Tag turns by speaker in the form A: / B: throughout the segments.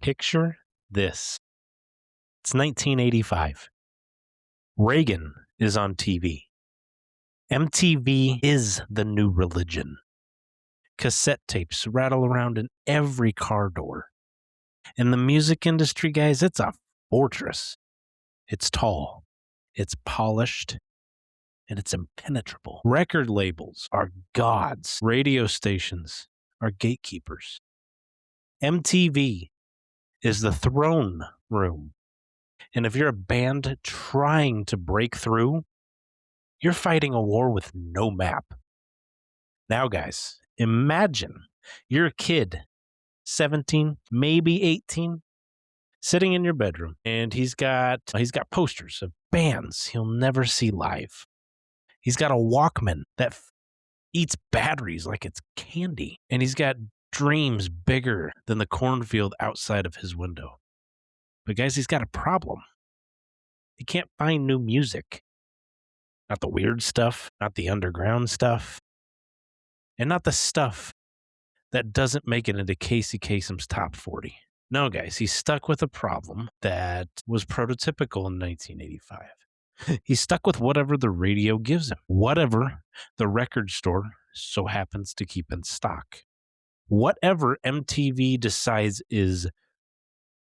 A: Picture this. It's 1985. Reagan is on TV. MTV is the new religion. Cassette tapes rattle around in every car door. And the music industry, guys, it's a fortress. It's tall, it's polished, and it's impenetrable. Record labels are gods. Radio stations are gatekeepers. MTV is the throne room. And if you're a band trying to break through, you're fighting a war with no map. Now, guys, imagine you're a kid, 17, maybe 18, sitting in your bedroom, and he's got posters of bands he'll never see live. He's got a Walkman that eats batteries like it's candy, and he's got dreams bigger than the cornfield outside of his window. But guys, he's got a problem. He can't find new music. Not the weird stuff, not the underground stuff, and not the stuff that doesn't make it into Casey Kasem's top 40. No, guys, he's stuck with a problem that was prototypical in 1985. He's stuck with whatever the radio gives him, whatever the record store so happens to keep in stock, whatever MTV decides is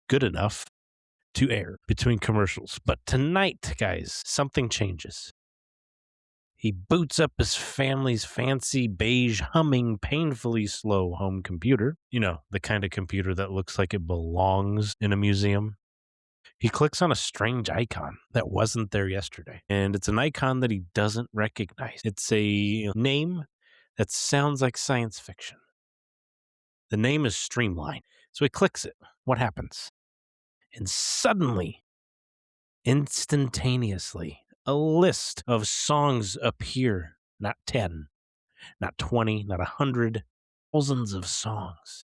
A: good enough to air between commercials. But tonight, guys, something changes. He boots up his family's fancy, beige, humming, painfully slow home computer. You know, the kind of computer that looks like it belongs in a museum. He clicks on a strange icon that wasn't there yesterday. And it's an icon that he doesn't recognize. It's a name that sounds like science fiction. The name is Streamline. So he clicks it. What happens? And suddenly, instantaneously, a list of songs appear. Not 10, not 20, not 100, thousands of songs.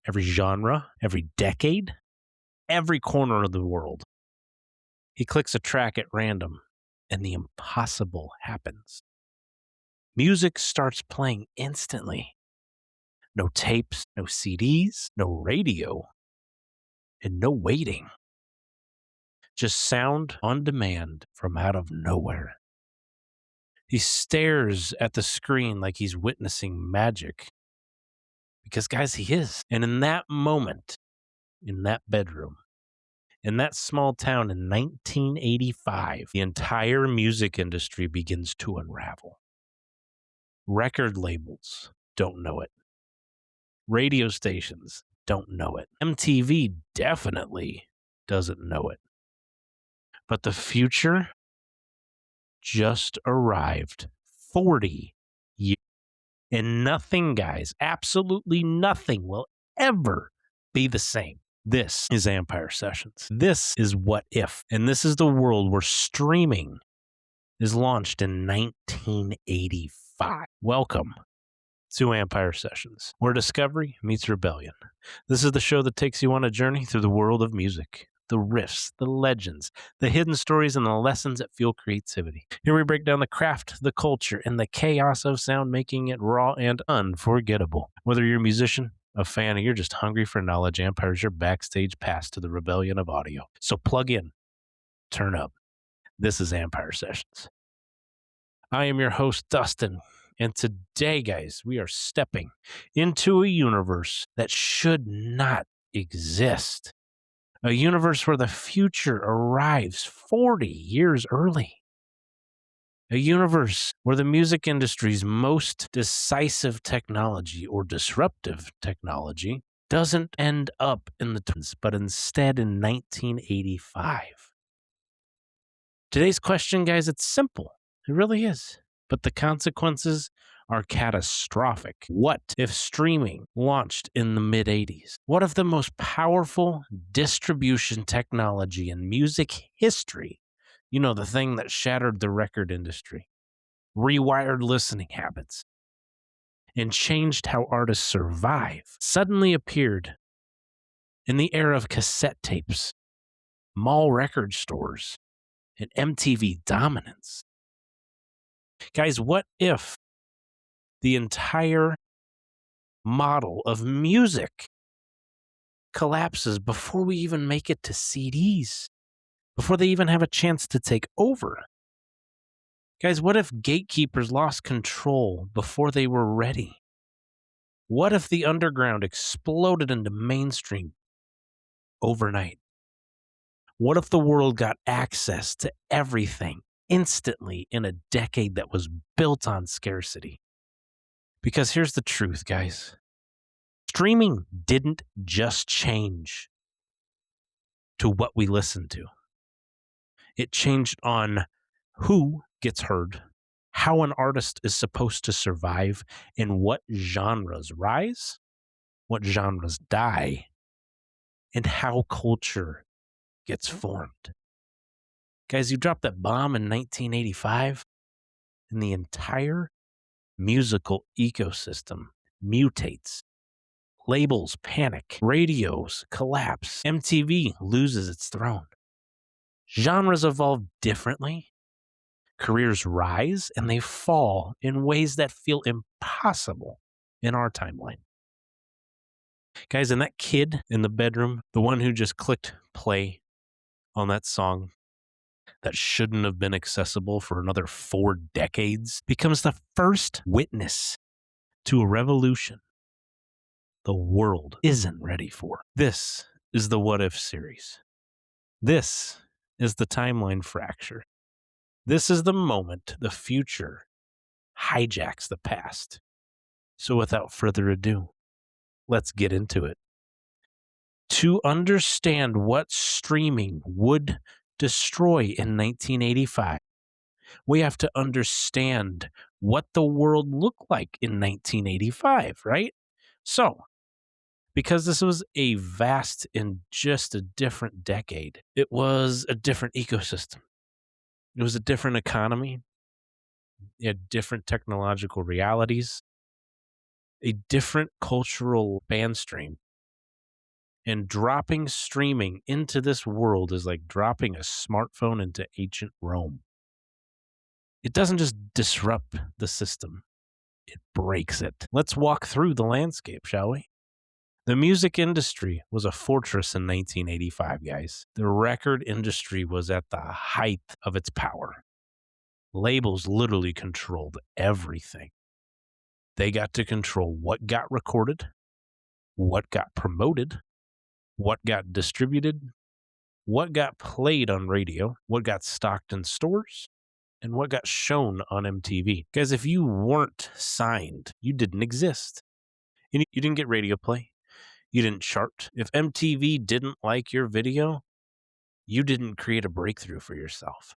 A: Every genre, every decade, every corner of the world. He clicks a track at random, and the impossible happens. Music starts playing instantly. No tapes, no CDs, no radio, and no waiting. Just sound on demand from out of nowhere. He stares at the screen like he's witnessing magic. Because, guys, he is. And in that moment, in that bedroom, in that small town in 1985, the entire music industry begins to unravel. Record labels don't know it. Radio stations don't know it. MTV definitely doesn't know it. But the future just arrived. 40 years. And nothing, guys, absolutely nothing will ever be the same. This is Amypre Sessions. This is What If. And this is the world where streaming is launched in 1985. Welcome to Amypre Sessions, where discovery meets rebellion. This is the show that takes you on a journey through the world of music. The riffs, the legends, the hidden stories, and the lessons that fuel creativity. Here we break down the craft, the culture, and the chaos of sound, making it raw and unforgettable. Whether you're a musician, a fan, or you're just hungry for knowledge, Amypre is your backstage pass to the rebellion of audio. So plug in, turn up. This is Amypre Sessions. I am your host, Dustin, and today, guys, we are stepping into a universe that should not exist. A universe where the future arrives 40 years early. A universe where the music industry's most decisive technology or disruptive technology doesn't end up in the 20s, but instead in 1985. Today's question, guys, it's simple. It really is. But the consequences are catastrophic. What if streaming launched in the mid-80s? What if the most powerful distribution technology in music history, you know, the thing that shattered the record industry, rewired listening habits, and changed how artists survive, suddenly appeared in the era of cassette tapes, mall record stores, and MTV dominance? Guys, what if the entire model of music collapses before we even make it to CDs, before they even have a chance to take over. Guys, what if gatekeepers lost control before they were ready? What if the underground exploded into mainstream overnight? What if the world got access to everything instantly in a decade that was built on scarcity? Because here's the truth, guys. Streaming didn't just change to what we listen to. It changed on who gets heard, how an artist is supposed to survive, and what genres rise, what genres die, and how culture gets formed. Guys, you dropped that bomb in 1985, and the entire musical ecosystem mutates. Labels panic, radios collapse, MTV loses its throne. Genres evolve differently, careers rise, and they fall in ways that feel impossible in our timeline. Guys, and that kid in the bedroom, the one who just clicked play on that song that shouldn't have been accessible for another 4 decades, becomes the first witness to a revolution the world isn't ready for. This is the What If series. This is the timeline fracture. This is the moment the future hijacks the past. So without further ado, let's get into it. To understand what streaming would destroy in 1985, we have to understand what the world looked like in 1985, right? So, because this was a vast and just a different decade, it was a different ecosystem. It was a different economy. It had different technological realities, a different cultural band stream. And dropping streaming into this world is like dropping a smartphone into ancient Rome. It doesn't just disrupt the system, it breaks it. Let's walk through the landscape, shall we? The music industry was a fortress in 1985, guys. The record industry was at the height of its power. Labels literally controlled everything. They got to control what got recorded, what got promoted, what got distributed, what got played on radio, what got stocked in stores, and what got shown on MTV. Guys, if you weren't signed, you didn't exist. You didn't get radio play. You didn't chart. If MTV didn't like your video, you didn't create a breakthrough for yourself.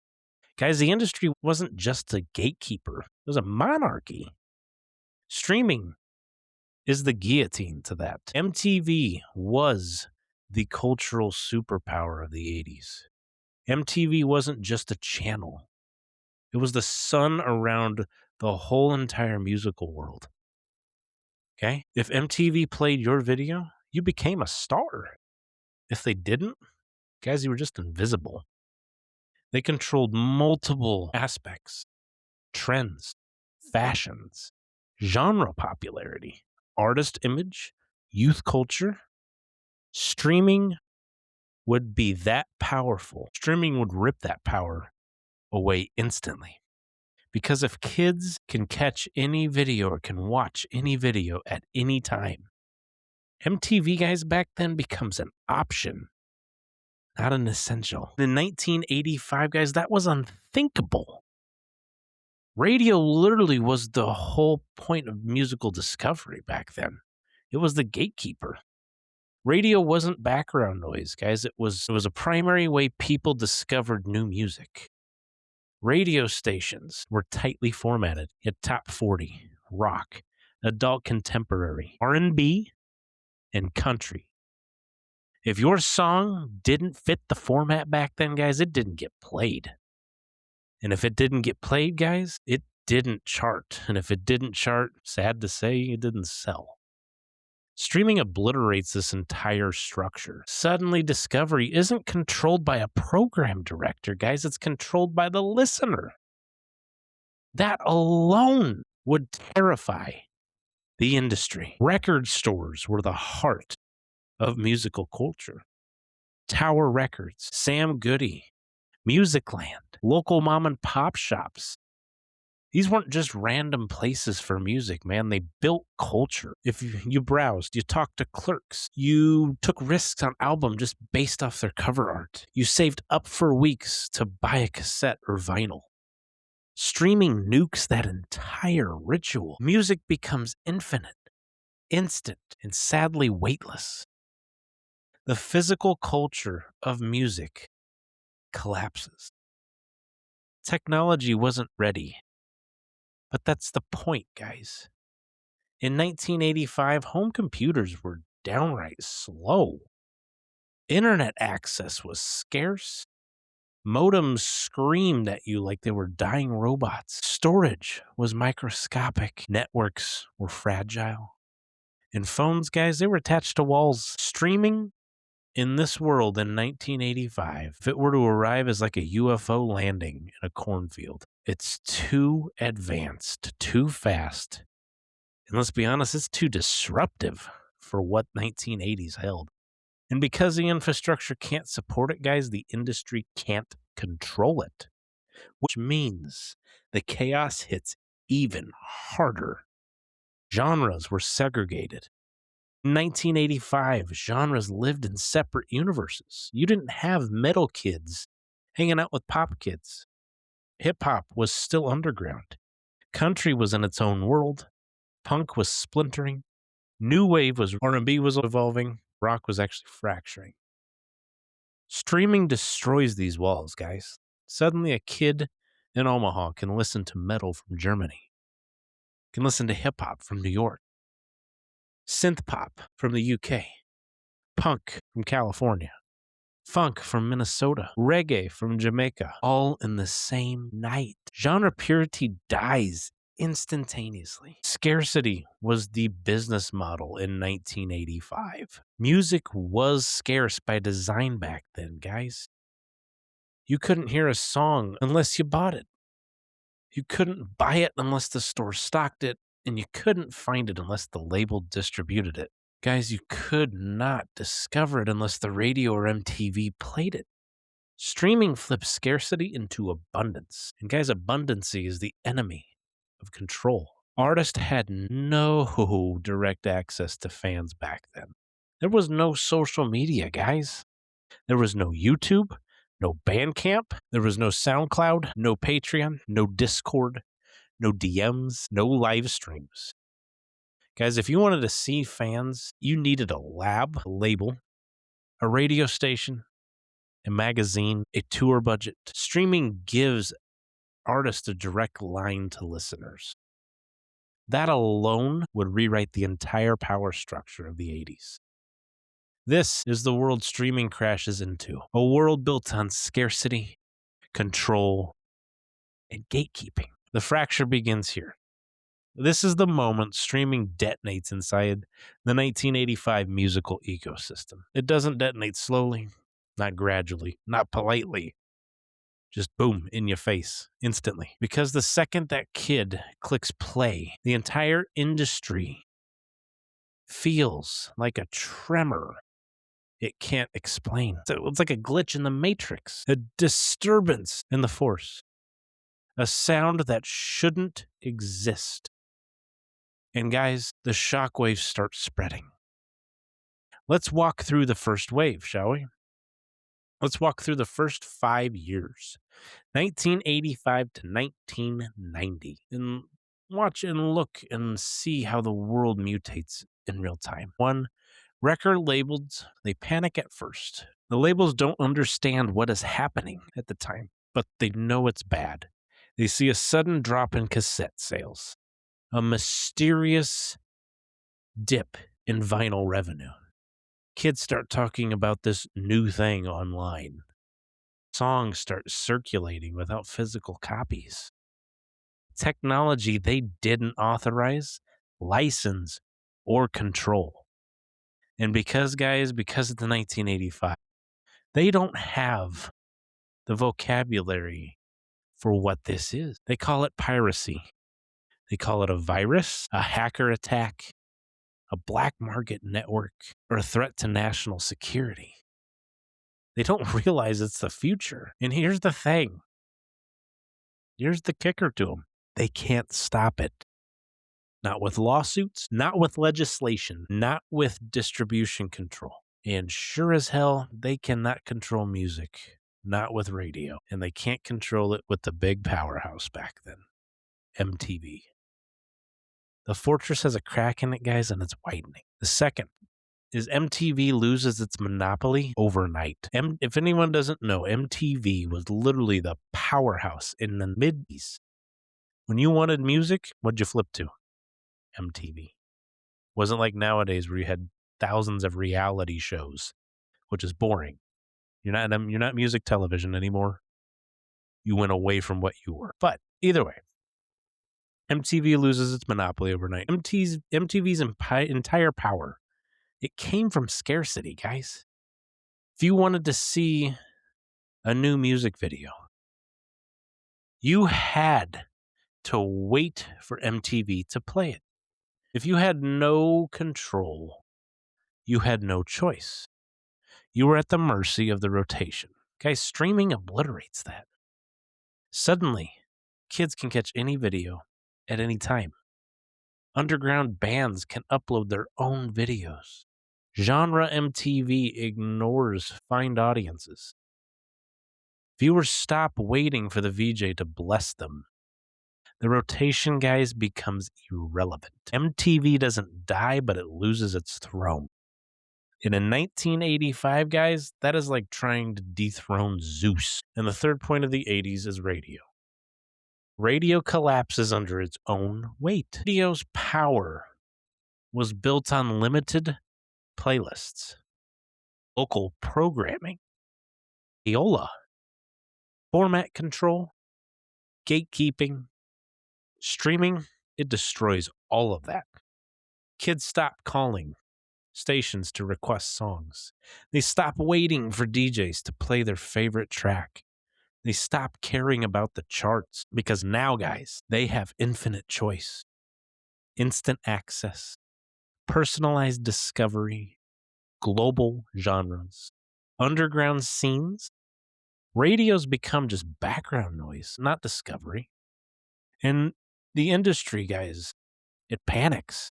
A: Guys, the industry wasn't just a gatekeeper. It was a monarchy. Streaming is the guillotine to that. MTV was the cultural superpower of the 80s. MTV wasn't just a channel. It was the sun around the whole entire musical world. Okay? If MTV played your video, you became a star. If they didn't, guys, you were just invisible. They controlled multiple aspects, trends, fashions, genre popularity, artist image, youth culture. Streaming would be that powerful. Streaming would rip that power away instantly. Because if kids can catch any video or can watch any video at any time, MTV, guys, back then becomes an option, not an essential. In 1985, guys, that was unthinkable. Radio literally was the whole point of musical discovery back then. It was the gatekeeper. Radio wasn't background noise, guys. It was a primary way people discovered new music. Radio stations were tightly formatted. You had top 40, rock, adult contemporary, R&B, and country. If your song didn't fit the format back then, guys, it didn't get played. And if it didn't get played, guys, it didn't chart. And if it didn't chart, sad to say, it didn't sell. Streaming obliterates this entire structure. Suddenly, discovery isn't controlled by a program director, guys. It's controlled by the listener. That alone would terrify the industry. Record stores were the heart of musical culture. Tower Records, Sam Goody, Musicland, local mom and pop shops. These weren't just random places for music, man. They built culture. If you browsed, you talked to clerks, you took risks on album just based off their cover art. You saved up for weeks to buy a cassette or vinyl. Streaming nukes that entire ritual. Music becomes infinite, instant, and sadly weightless. The physical culture of music collapses. Technology wasn't ready. But that's the point, guys. In 1985, home computers were downright slow. Internet access was scarce. Modems screamed at you like they were dying robots. Storage was microscopic. Networks were fragile. And phones, guys, they were attached to walls. Streaming in this world in 1985, if it were to arrive as like a UFO landing in a cornfield, it's too advanced, too fast, and let's be honest, it's too disruptive for what 1980s held. And because the infrastructure can't support it, guys, the industry can't control it, which means the chaos hits even harder. Genres were segregated. In 1985, genres lived in separate universes. You didn't have metal kids hanging out with pop kids. Hip-hop was still underground. Country was in its own world. Punk was splintering. New wave was R&B was evolving. Rock was actually fracturing. Streaming destroys these walls, guys. Suddenly a kid in Omaha can listen to metal from Germany. Can listen to hip-hop from New York. Synth pop from the UK. Punk from California. Funk from Minnesota. Reggae from Jamaica. All in the same night. Genre purity dies instantaneously. Scarcity was the business model in 1985. Music was scarce by design back then, guys. You couldn't hear a song unless you bought it. You couldn't buy it unless the store stocked it, and you couldn't find it unless the label distributed it. Guys, you could not discover it unless the radio or MTV played it. Streaming flips scarcity into abundance. And guys, abundancy is the enemy of control. Artists had no direct access to fans back then. There was no social media, guys. There was no YouTube, no Bandcamp, there was no SoundCloud, no Patreon, no Discord, no DMs, no live streams. Guys, if you wanted to see fans, you needed a lab, a label, a radio station, a magazine, a tour budget. Streaming gives artists a direct line to listeners. That alone would rewrite the entire power structure of the 80s. This is the world streaming crashes into. A world built on scarcity, control, and gatekeeping. The fracture begins here. This is the moment streaming detonates inside the 1985 musical ecosystem. It doesn't detonate slowly, not gradually, not politely. Just boom, in your face, instantly. Because the second that kid clicks play, the entire industry feels like a tremor it can't explain. So it's like a glitch in the matrix, a disturbance in the force, a sound that shouldn't exist. And guys, the shockwaves start spreading. Let's walk through the first wave, shall we? Let's walk through the first 5 years, 1985 to 1990, and watch and look and see how the world mutates in real time. One, record labels, they panic at first. The labels don't understand what is happening at the time, but they know it's bad. They see a sudden drop in cassette sales, a mysterious dip in vinyl revenue. Kids start talking about this new thing online. Songs start circulating without physical copies. Technology they didn't authorize, license, or control. And because it's the 1985, they don't have the vocabulary for what this is. They call it piracy. They call it a virus, a hacker attack, a black market network, or a threat to national security. They don't realize it's the future. And here's the thing. Here's the kicker to them. They can't stop it. Not with lawsuits, not with legislation, not with distribution control. And sure as hell, they cannot control music, not with radio. And they can't control it with the big powerhouse back then, MTV. The fortress has a crack in it, guys, and it's widening. The second is MTV loses its monopoly overnight. If anyone doesn't know, MTV was literally the powerhouse in the mid-80s. When you wanted music, what'd you flip to? MTV. Wasn't like nowadays where you had thousands of reality shows, which is boring. You're not music television anymore. You went away from what you were. But either way, MTV loses its monopoly overnight. MTV's entire power, it came from scarcity, guys. If you wanted to see a new music video, you had to wait for MTV to play it. If you had no control, you had no choice. You were at the mercy of the rotation. Guys, streaming obliterates that. Suddenly, kids can catch any video at any time. Underground bands can upload their own videos. Genre MTV ignores find audiences. Viewers stop waiting for the VJ to bless them. The rotation, guys, becomes irrelevant. MTV doesn't die, but it loses its throne. And in 1985, guys, that is like trying to dethrone Zeus. And the third point of the 80s is radio. Radio collapses under its own weight. Radio's power was built on limited playlists, local programming, viola, format control, gatekeeping, streaming. It destroys all of that. Kids stop calling stations to request songs. They stop waiting for DJs to play their favorite track. They stop caring about the charts because now, guys, they have infinite choice, instant access, personalized discovery, global genres, underground scenes. Radio's become just background noise, not discovery. And the industry, guys, it panics.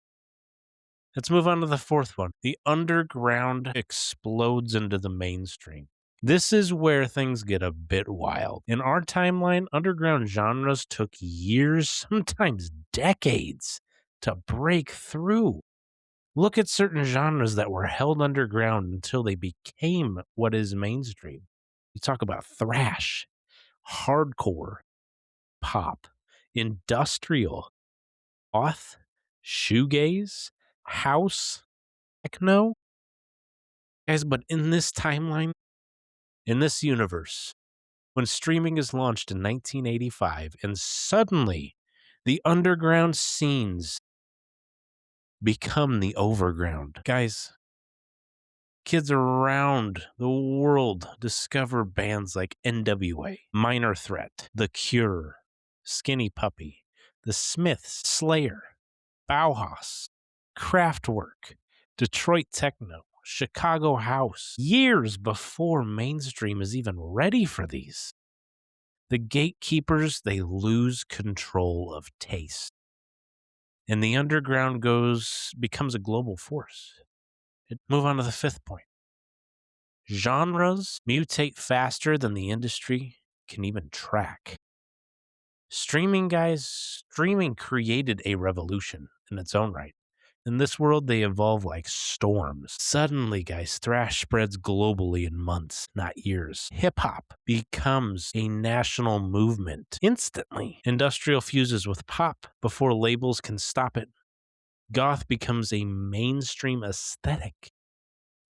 A: Let's move on to the fourth one. The underground explodes into the mainstream. This is where things get a bit wild. In our timeline, underground genres took years, sometimes decades, to break through. Look at certain genres that were held underground until they became what is mainstream. You talk about thrash, hardcore, pop, industrial, goth, shoegaze, house, techno. Guys, but in this timeline, in this universe, when streaming is launched in 1985, and suddenly the underground scenes become the overground. Guys, kids around the world discover bands like NWA, Minor Threat, The Cure, Skinny Puppy, The Smiths, Slayer, Bauhaus, Kraftwerk, Detroit Techno, Chicago House, years before mainstream is even ready for these. The gatekeepers, they lose control of taste. And the underground becomes a global force. Move on to the fifth point. Genres mutate faster than the industry can even track. Streaming, guys, streaming created a revolution in its own right. In this world, they evolve like storms. Suddenly, guys, thrash spreads globally in months, not years. Hip-hop becomes a national movement instantly. Industrial fuses with pop before labels can stop it. Goth becomes a mainstream aesthetic.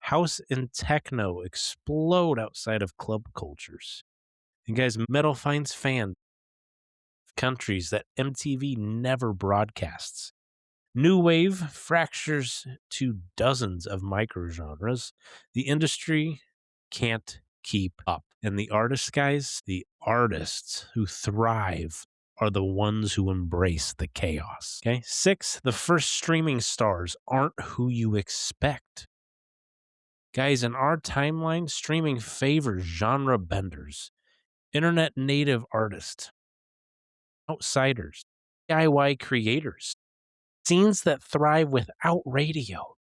A: House and techno explode outside of club cultures. And guys, metal finds fans in countries that MTV never broadcasts. New wave fractures to dozens of microgenres. The industry can't keep up. And the artists, guys, the artists who thrive are the ones who embrace the chaos. Okay. 6, the first streaming stars aren't who you expect. Guys, in our timeline, streaming favors genre benders, internet native artists, outsiders, DIY creators, scenes that thrive without radio.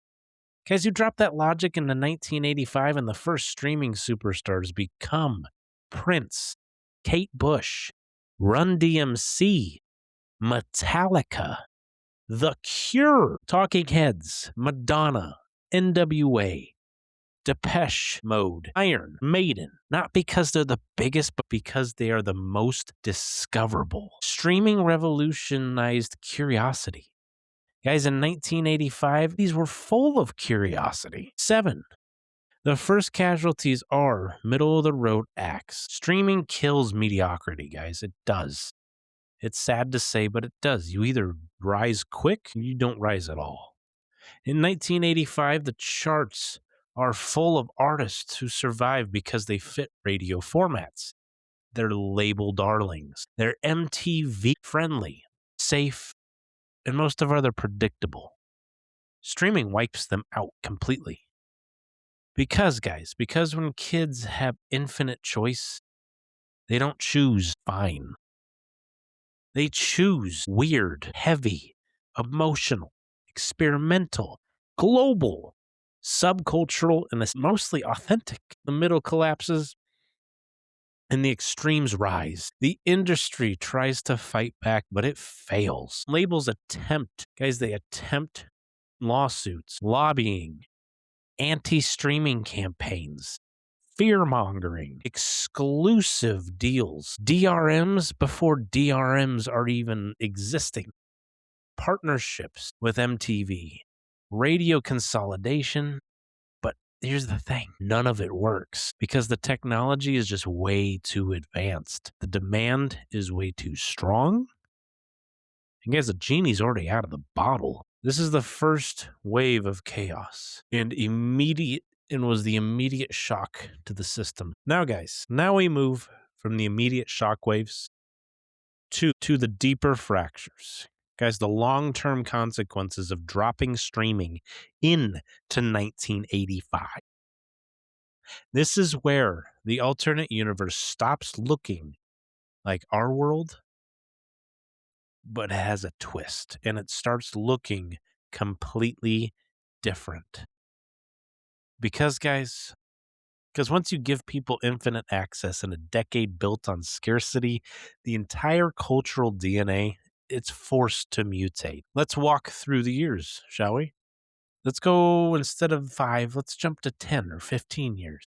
A: Guys, you drop that logic into 1985 and the first streaming superstars become Prince, Kate Bush, Run DMC, Metallica, The Cure, Talking Heads, Madonna, NWA, Depeche Mode, Iron Maiden, not because they're the biggest, but because they are the most discoverable. Streaming revolutionized curiosity. Guys, in 1985, these were full of curiosity. 7, the first casualties are middle-of-the-road acts. Streaming kills mediocrity, guys. It does. It's sad to say, but it does. You either rise quick or you don't rise at all. In 1985, the charts are full of artists who survive because they fit radio formats. They're label darlings. They're MTV friendly, safe, and most of other predictable. Streaming wipes them out completely. Because when kids have infinite choice, they don't choose fine. They choose weird, heavy, emotional, experimental, global, subcultural, and it's mostly authentic. The middle collapses and the extremes rise. The industry tries to fight back, but it fails. Labels they attempt lawsuits, lobbying, anti-streaming campaigns, fear-mongering, exclusive deals, DRMs before DRMs are even existing, partnerships with MTV, radio consolidation. But here's the thing, none of it works because the technology is just way too advanced. The demand is way too strong. And guys, the genie's already out of the bottle. This is the first wave of chaos and was the immediate shock to the system. Now, guys, we move from the immediate shock waves to the deeper fractures. Guys, the long-term consequences of dropping streaming into 1985. This is where the alternate universe stops looking like our world, but it has a twist, and it starts looking completely different. Because once you give people infinite access in a decade built on scarcity, the entire cultural DNA, it's forced to mutate. Let's walk through the years, shall we? Let's go, instead of 5, let's jump to 10 or 15 years.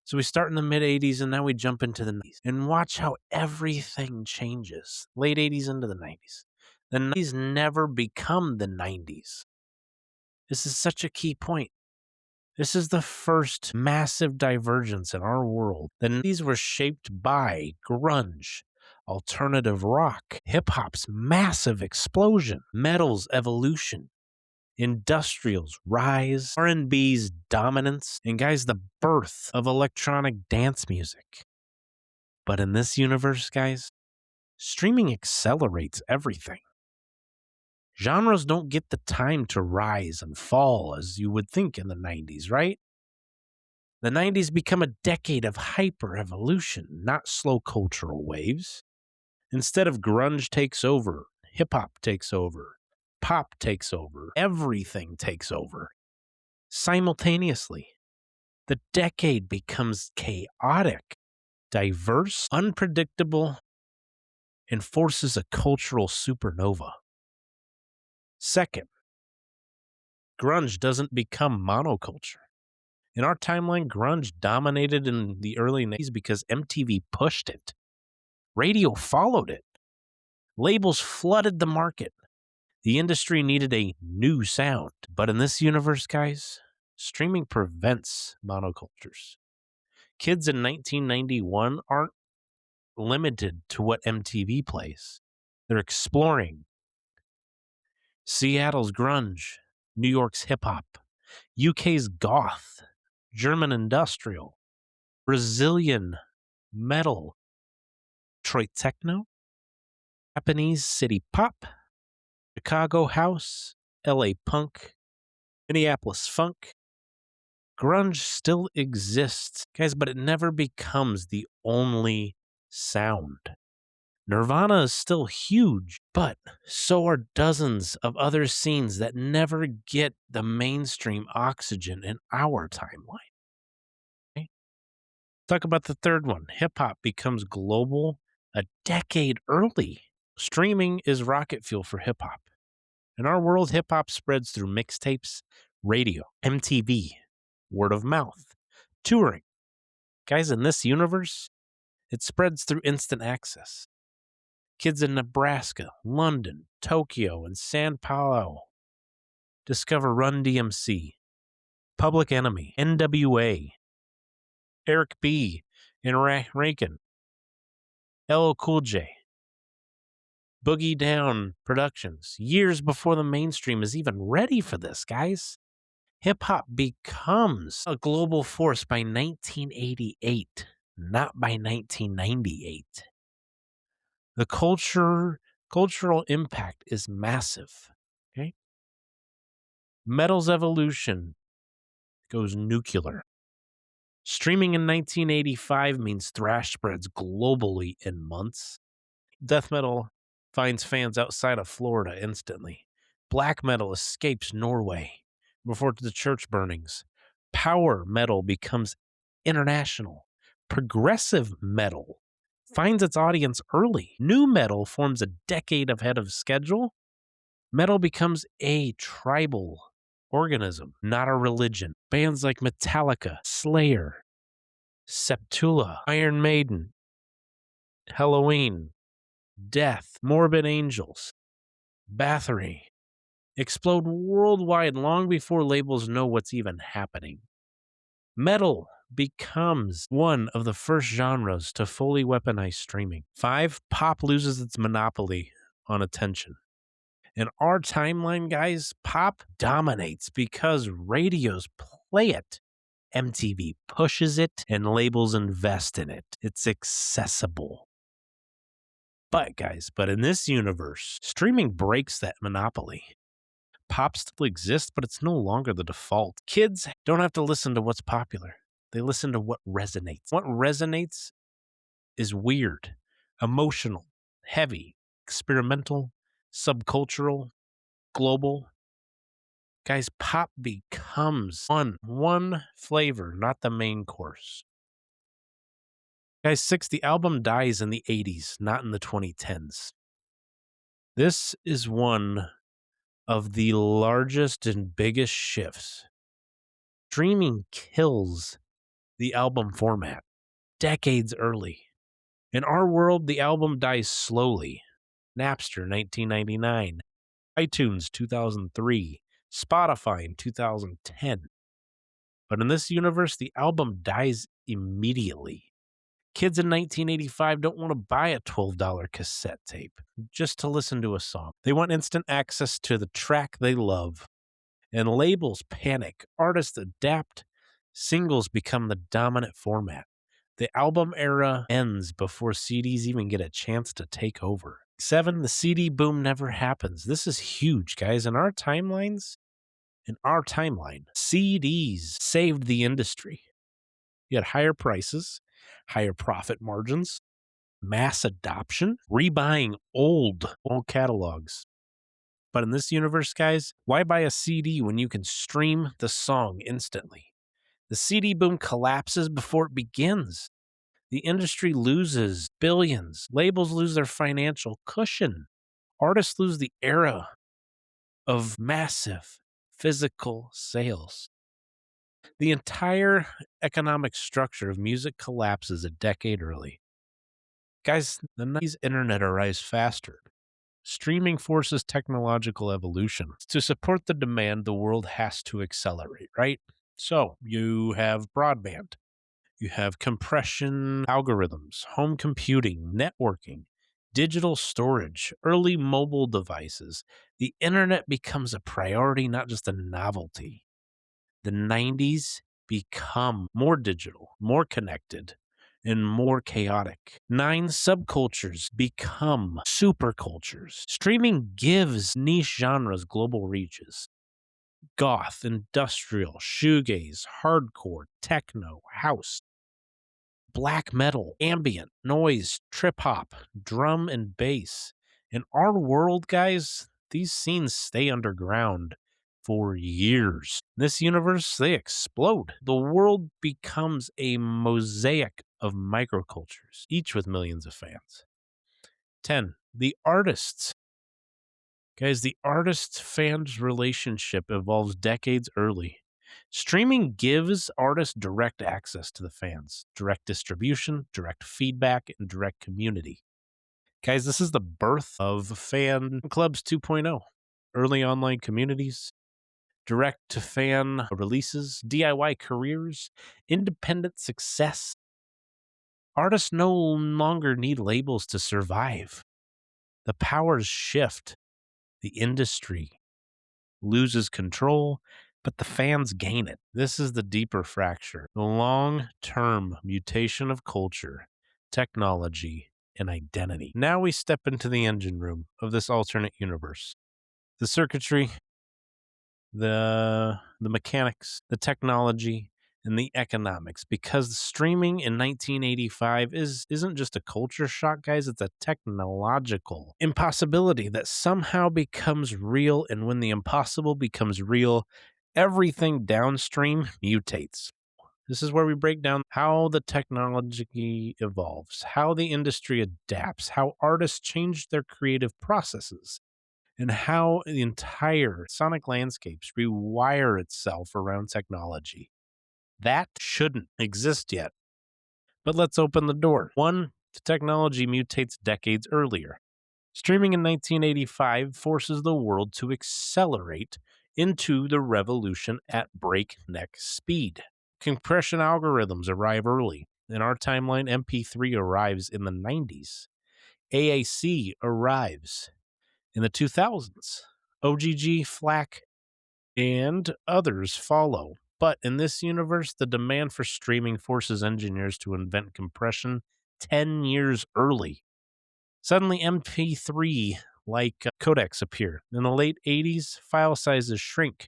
A: So we start in the mid-'80s, and now we jump into the 90s. And watch how everything changes. Late 80s into the 90s. The 90s never become the 90s. This is such a key point. This is the first massive divergence in our world. The 90s were shaped by grunge, alternative rock, hip-hop's massive explosion, metal's evolution, industrial's rise, R&B's dominance, and guys, the birth of electronic dance music. But in this universe, guys, streaming accelerates everything. Genres don't get the time to rise and fall as you would think in the 90s, right? The 90s become a decade of hyper-evolution, not slow cultural waves. Instead of grunge takes over, hip-hop takes over, pop takes over, everything takes over. Simultaneously, the decade becomes chaotic, diverse, unpredictable, and forces a cultural supernova. Second, grunge doesn't become monoculture. In our timeline, grunge dominated in the early 90s because MTV pushed it. Radio followed it. Labels flooded the market. The industry needed a new sound. But in this universe, guys, streaming prevents monocultures. Kids in 1991 aren't limited to what MTV plays. They're exploring Seattle's grunge, New York's hip-hop, UK's goth, German industrial, Brazilian metal, Detroit techno, Japanese city pop, Chicago house, LA punk, Minneapolis funk. Grunge still exists, guys, but it never becomes the only sound. Nirvana is still huge, but so are dozens of other scenes that never get the mainstream oxygen in our timeline. Okay? Talk about the third one. Hip hop becomes global a decade early. Streaming is rocket fuel for hip hop. In our world, hip hop spreads through mixtapes, radio, MTV, word of mouth, touring. Guys, in this universe, it spreads through instant access. Kids in Nebraska, London, Tokyo, and San Paulo discover Run DMC, Public Enemy, NWA, Eric B. and Rankin, LL Cool J, Boogie Down Productions, years before the mainstream is even ready for this, guys. Hip hop becomes a global force by 1988, not by 1998. The cultural impact is massive. Okay? Metal's evolution goes nuclear. Streaming in 1985 means thrash spreads globally in months. Death metal finds fans outside of Florida instantly. Black metal escapes Norway before the church burnings. Power metal becomes international. Progressive metal finds its audience early. New metal forms a decade ahead of schedule. Metal becomes a tribal organism, not a religion. Bands like Metallica, Slayer, Sepultura, Iron Maiden, Halloween, Death, Morbid Angels, Bathory explode worldwide long before labels know what's even happening. Metal becomes one of the first genres to fully weaponize streaming. 5, pop loses its monopoly on attention. In our timeline, guys, pop dominates because radios play it. MTV pushes it and labels invest in it. It's accessible. But in this universe, streaming breaks that monopoly. Pop still exists, but it's no longer the default. Kids don't have to listen to what's popular. They listen to what resonates. What resonates is weird, emotional, heavy, experimental, subcultural, global. Guys, pop becomes one flavor, not the main course. Guys, 6, the album dies in the 80s, not in the 2010s. This is one of the largest and biggest shifts. Streaming kills the album format decades early. In our world, the album dies slowly. Napster, 1999. iTunes, 2003. Spotify in 2010. But in this universe, the album dies immediately. Kids in 1985 don't want to buy a $12 cassette tape just to listen to a song. They want instant access to the track they love. And labels panic. Artists adapt. Singles become the dominant format. The album era ends before CDs even get a chance to take over. 7, the CD boom never happens. This is huge, guys. In our timeline, CDs saved the industry. You had higher prices, higher profit margins, mass adoption, rebuying old catalogs. But in this universe, guys, why buy a CD when you can stream the song instantly? The CD boom collapses before it begins. The industry loses billions. Labels lose their financial cushion. Artists lose the era of massive physical sales. The entire economic structure of music collapses a decade early. Guys, the 90s internet arrives faster. Streaming forces technological evolution. To support the demand, the world has to accelerate, right? So you have broadband, you have compression algorithms, home computing, networking, digital storage, early mobile devices. The internet becomes a priority, not just a novelty. The 90s become more digital, more connected, and more chaotic. 9 subcultures become supercultures. Streaming gives niche genres global reaches. Goth, industrial, shoegaze, hardcore, techno, house, black metal, ambient, noise, trip hop, drum, and bass. In our world, guys, these scenes stay underground for years. This universe, they explode. The world becomes a mosaic of microcultures, each with millions of fans. 10. The artists. Guys, the artist-fans relationship evolves decades early. Streaming gives artists direct access to the fans, direct distribution, direct feedback, and direct community. Guys, this is the birth of fan clubs 2.0. Early online communities, direct to fan releases, DIY careers, independent success. Artists no longer need labels to survive. The powers shift. The industry loses control, but the fans gain it. This is the deeper fracture, the long-term mutation of culture, technology, and identity. Now we step into the engine room of this alternate universe. The circuitry, the mechanics, the technology, and the economics, because streaming in 1985 isn't just a culture shock, guys. It's a technological impossibility that somehow becomes real, and when the impossible becomes real, everything downstream mutates. This is where we break down how the technology evolves, how the industry adapts, how artists change their creative processes, and how the entire sonic landscapes rewire itself around technology. That shouldn't exist yet. But let's open the door. 1, the technology mutates decades earlier. Streaming in 1985 forces the world to accelerate into the revolution at breakneck speed. Compression algorithms arrive early. In our timeline, MP3 arrives in the 90s. AAC arrives in the 2000s. OGG, FLAC, and others follow. But in this universe, the demand for streaming forces engineers to invent compression 10 years early. Suddenly, MP3 like codecs appear. In the late 80s, file sizes shrink.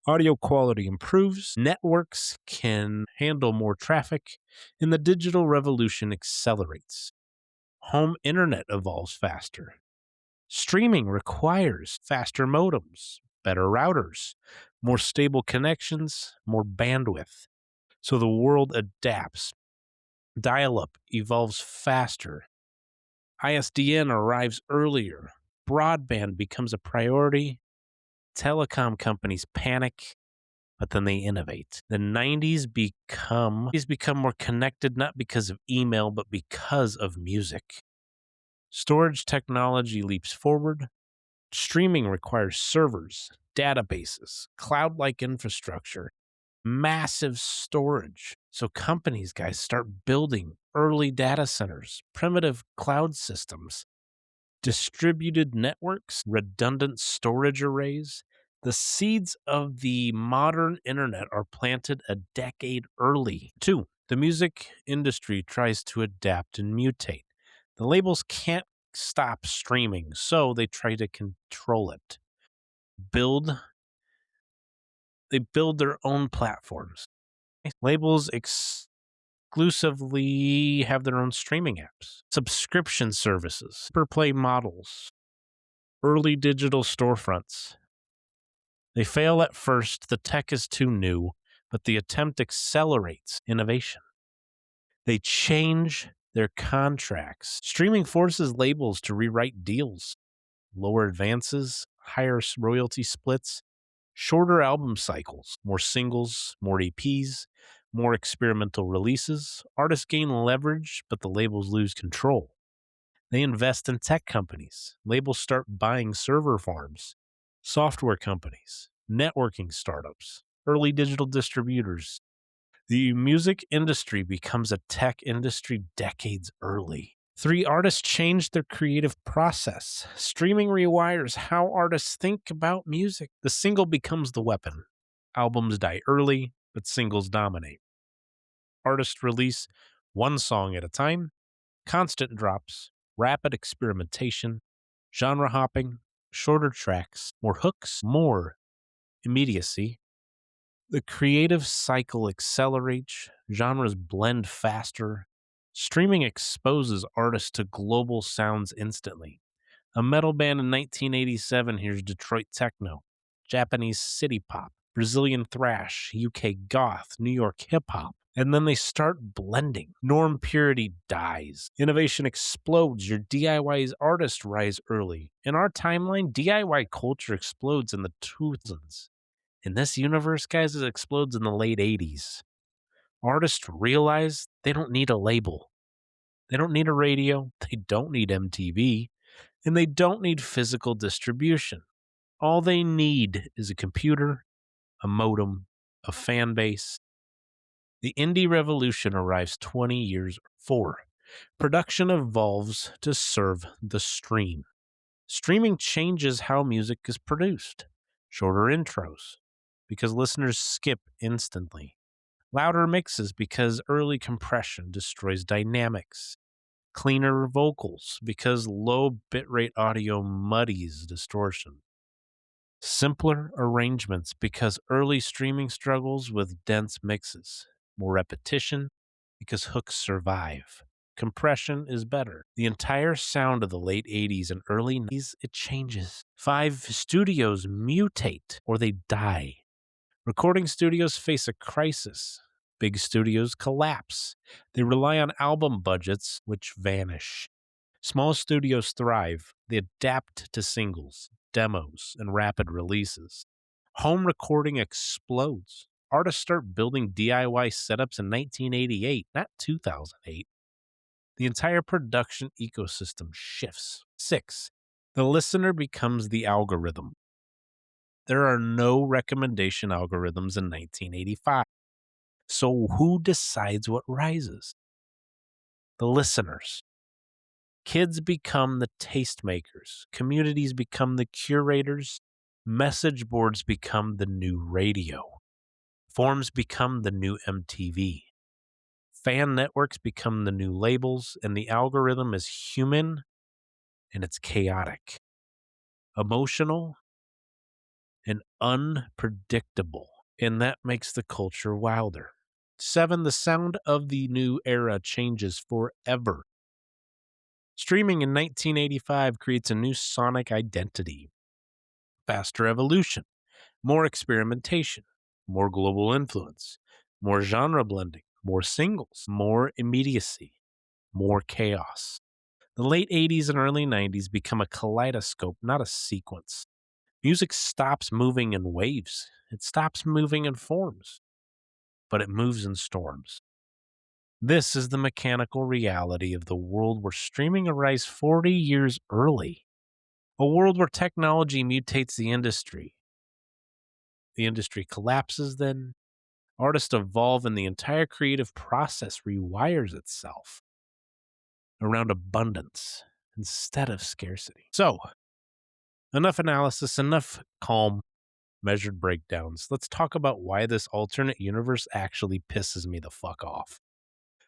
A: Audio quality improves. Networks can handle more traffic. And the digital revolution accelerates. Home internet evolves faster. Streaming requires faster modems, better routers, more stable connections, more bandwidth. So the world adapts. Dial-up evolves faster. ISDN arrives earlier. Broadband becomes a priority. Telecom companies panic, but then they innovate. The 90s become more connected, not because of email, but because of music. Storage technology leaps forward. Streaming requires servers, databases, cloud-like infrastructure, massive storage. So companies, guys, start building early data centers, primitive cloud systems, distributed networks, redundant storage arrays. The seeds of the modern internet are planted a decade early. 2, the music industry tries to adapt and mutate. The labels can't stop streaming, so they try to control it. They build their own platforms. Labels exclusively have their own streaming apps, subscription services, per play models, early digital storefronts. They fail at first, the tech is too new, but the attempt accelerates innovation. They change their contracts. Streaming forces labels to rewrite deals, lower advances, higher royalty splits, shorter album cycles, more singles, more EPs, more experimental releases. Artists gain leverage, but the labels lose control. They invest in tech companies. Labels start buying server farms, software companies, networking startups, early digital distributors. The music industry becomes a tech industry decades early. 3, artists change their creative process. Streaming rewires how artists think about music. The single becomes the weapon. Albums die early, but singles dominate. Artists release one song at a time, constant drops, rapid experimentation, genre hopping, shorter tracks, more hooks, more immediacy. The creative cycle accelerates, genres blend faster. Streaming exposes artists to global sounds instantly. A metal band in 1987 hears Detroit techno, Japanese city pop, Brazilian thrash, UK goth, New York hip hop, and then they start blending. Norm purity dies. Innovation explodes. Your DIY artists rise early. In our timeline, DIY culture explodes in the 2000s. In this universe, guys, it explodes in the late 80s. Artists realize they don't need a label. They don't need a radio. They don't need MTV. And they don't need physical distribution. All they need is a computer, a modem, a fan base. The indie revolution arrives 20 years before. Production evolves to serve the stream. Streaming changes how music is produced. Shorter intros, because listeners skip instantly. Louder mixes, because early compression destroys dynamics. Cleaner vocals, because low bitrate audio muddies distortion. Simpler arrangements, because early streaming struggles with dense mixes. More repetition, because hooks survive. Compression is better. The entire sound of the late 80s and early 90s, it changes. 5 studios mutate or they die. Recording studios face a crisis. Big studios collapse. They rely on album budgets, which vanish. Small studios thrive. They adapt to singles, demos, and rapid releases. Home recording explodes. Artists start building DIY setups in 1988, not 2008. The entire production ecosystem shifts. 6. The listener becomes the algorithm. There are no recommendation algorithms in 1985. So who decides what rises? The listeners. Kids become the tastemakers. Communities become the curators. Message boards become the new radio. Forums become the new MTV. Fan networks become the new labels, and the algorithm is human and it's chaotic, emotional, and unpredictable. And that makes the culture wilder. 7. The sound of the new era changes forever. Streaming in 1985 creates a new sonic identity. Faster evolution, more experimentation, more global influence, more genre blending, more singles, more immediacy, more chaos. The late 80s and early 90s become a kaleidoscope, not a sequence. Music stops moving in waves. It stops moving in forms, but it moves in storms. This is the mechanical reality of the world where streaming arrives 40 years early. A world where technology mutates the industry. The industry collapses then. Artists evolve and the entire creative process rewires itself around abundance instead of scarcity. So, enough analysis, enough calm, measured breakdowns. Let's talk about why this alternate universe actually pisses me the fuck off.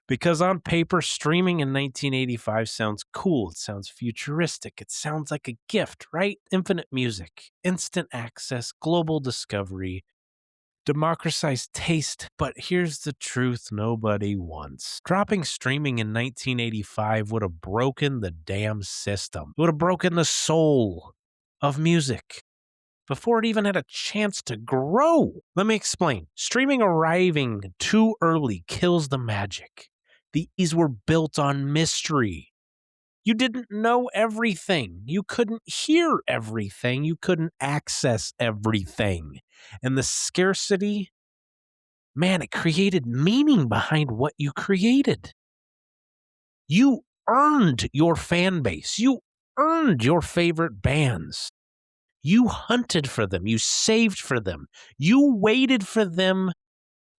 A: Because on paper, streaming in 1985 sounds cool. It sounds futuristic. It sounds like a gift, right? Infinite music, instant access, global discovery, democratized taste. But here's the truth nobody wants. Dropping streaming in 1985 would have broken the damn system. It would have broken the soul of music before it even had a chance to grow. Let me explain. Streaming arriving too early kills the magic. These were built on mystery. You didn't know everything. You couldn't hear everything. You couldn't access everything. And the scarcity, man, it created meaning behind what you created. You earned your fan base. You earned your favorite bands. You hunted for them. You saved for them. You waited for them.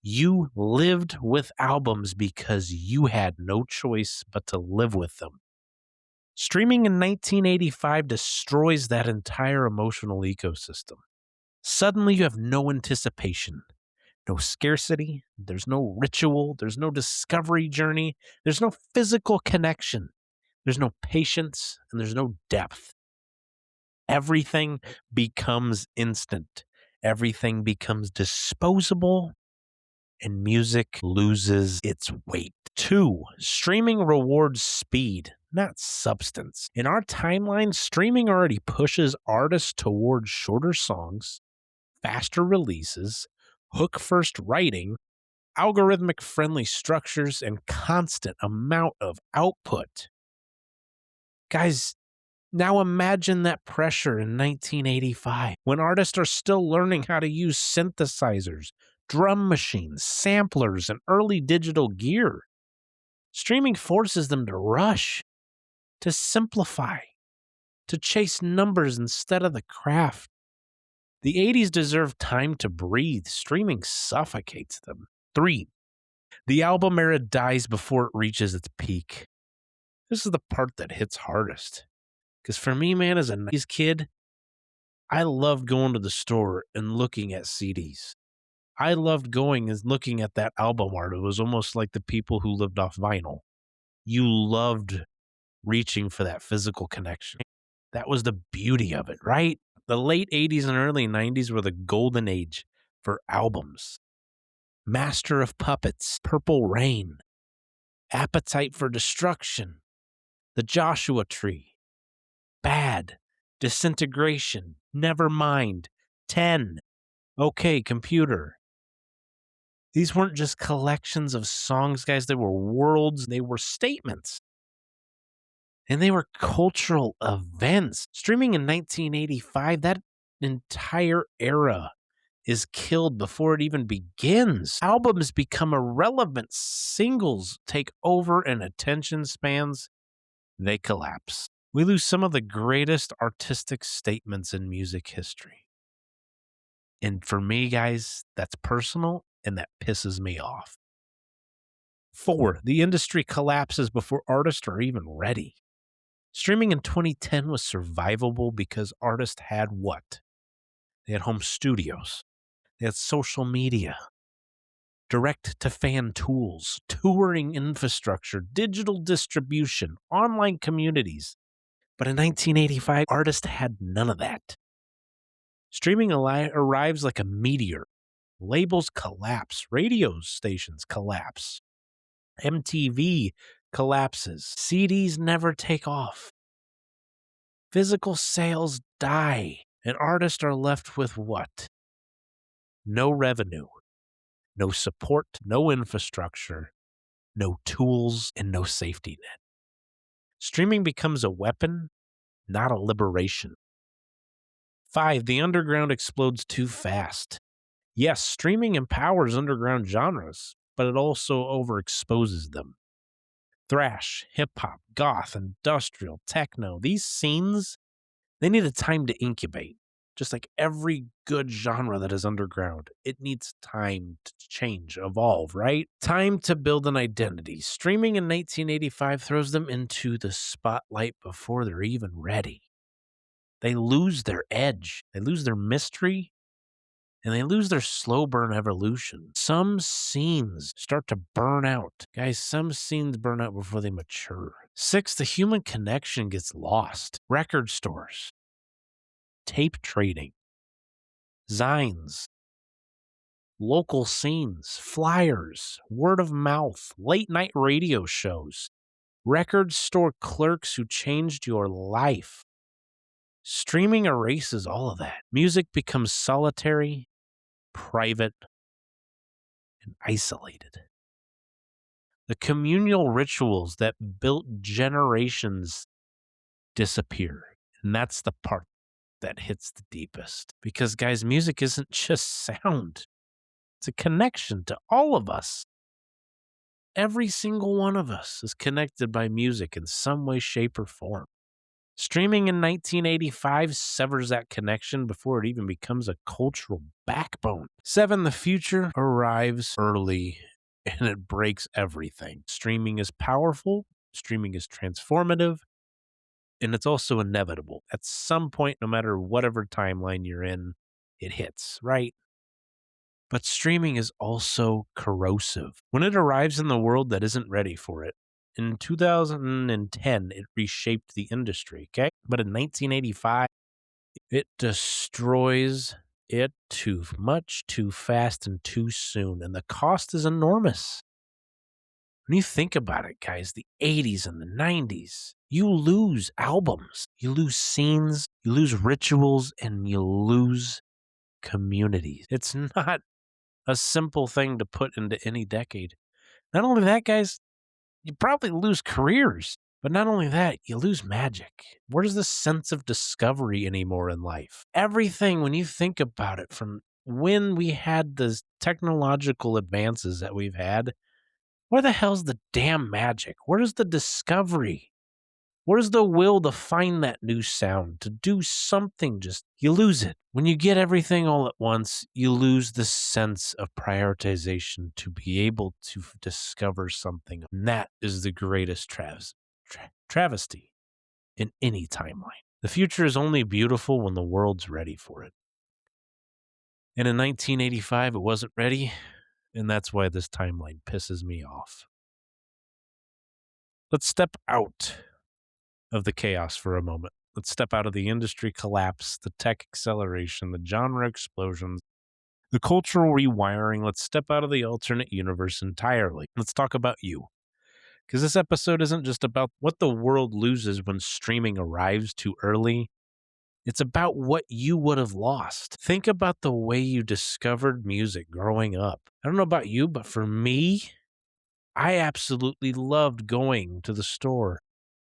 A: You lived with albums because you had no choice but to live with them. Streaming in 1985 destroys that entire emotional ecosystem. Suddenly you have no anticipation. No scarcity, there's no ritual, there's no discovery journey, there's no physical connection, there's no patience, and there's no depth. Everything becomes instant, everything becomes disposable, and music loses its weight. Two, streaming rewards speed, not substance. In our timeline, streaming already pushes artists towards shorter songs, faster releases, hook first writing, algorithmic friendly structures, and constant amount of output. Guys, now imagine that pressure in 1985 when artists are still learning how to use synthesizers, drum machines, samplers, and early digital gear. Streaming forces them to rush, to simplify, to chase numbers instead of the craft. The 80s deserve time to breathe. Streaming suffocates them. 3. The album era dies before it reaches its peak. This is the part that hits hardest. Because for me, man, as a 90s kid, I loved going to the store and looking at CDs. I loved going and looking at that album art. It was almost like the people who lived off vinyl. You loved reaching for that physical connection. That was the beauty of it, right? The late 80s and early 90s were the golden age for albums. Master of Puppets, Purple Rain, Appetite for Destruction, The Joshua Tree, Bad, Disintegration, Nevermind, 10, Okay Computer. These weren't just collections of songs, guys. They were worlds. They were statements. And they were cultural events. Streaming in 1985, that entire era is killed before it even begins. Albums become irrelevant. Singles take over and attention spans, they collapse. We lose some of the greatest artistic statements in music history. And for me, guys, that's personal and that pisses me off. 4, the industry collapses before artists are even ready. Streaming in 2010 was survivable because artists had what? They had home studios. They had social media, direct-to-fan tools, touring infrastructure, digital distribution, online communities. But in 1985, artists had none of that. Streaming arrives like a meteor. Labels collapse. Radio stations collapse. MTV collapses. CDs never take off. Physical sales die. And artists are left with what? No revenue, no support, no infrastructure, no tools, and no safety net. Streaming becomes a weapon, not a liberation. 5, the underground explodes too fast. Yes, streaming empowers underground genres, but it also overexposes them. Thrash, hip-hop, goth, industrial, techno, these scenes, they need a time to incubate. Just like every good genre that is underground, it needs time to change, evolve, right? Time to build an identity. Streaming in 1985 throws them into the spotlight before they're even ready. They lose their edge, they lose their mystery, and they lose their slow burn evolution. Some scenes start to burn out. Guys, some scenes burn out before they mature. 6, the human connection gets lost. Record stores, tape trading, zines, local scenes, flyers, word of mouth, late night radio shows, record store clerks who changed your life. Streaming erases all of that. Music becomes solitary, private, and isolated. The communal rituals that built generations disappear. And that's the part that hits the deepest. Because, guys, music isn't just sound. It's a connection to all of us. Every single one of us is connected by music in some way, shape, or form. Streaming in 1985 severs that connection before it even becomes a cultural backbone. 7, the future arrives early and it breaks everything. Streaming is powerful, streaming is transformative, and it's also inevitable. At some point, no matter whatever timeline you're in, it hits, right? But streaming is also corrosive. When it arrives in the world that isn't ready for it, in 2010, it reshaped the industry, okay? But in 1985, it destroys it too much, too fast, and too soon. And the cost is enormous. When you think about it, guys, the 80s and the 90s, you lose albums, you lose scenes, you lose rituals, and you lose communities. It's not a simple thing to put into any decade. Not only that, guys, you probably lose careers. But not only that, you lose magic. Where's the sense of discovery anymore in life? Everything, when you think about it, from when we had the technological advances that we've had, where the hell's the damn magic? Where's the discovery? Where's the will to find that new sound, to do something? Just, you lose it. When you get everything all at once, you lose the sense of prioritization to be able to discover something. And that is the greatest travesty in any timeline. The future is only beautiful when the world's ready for it. And in 1985, it wasn't ready, and that's why this timeline pisses me off. Let's step out of the chaos for a moment. Let's step out of the industry collapse, the tech acceleration, the genre explosions, the cultural rewiring. Let's step out of the alternate universe entirely. Let's talk about you. Because this episode isn't just about what the world loses when streaming arrives too early. It's about what you would have lost. Think about the way you discovered music growing up. I don't know about you, but for me, I absolutely loved going to the store.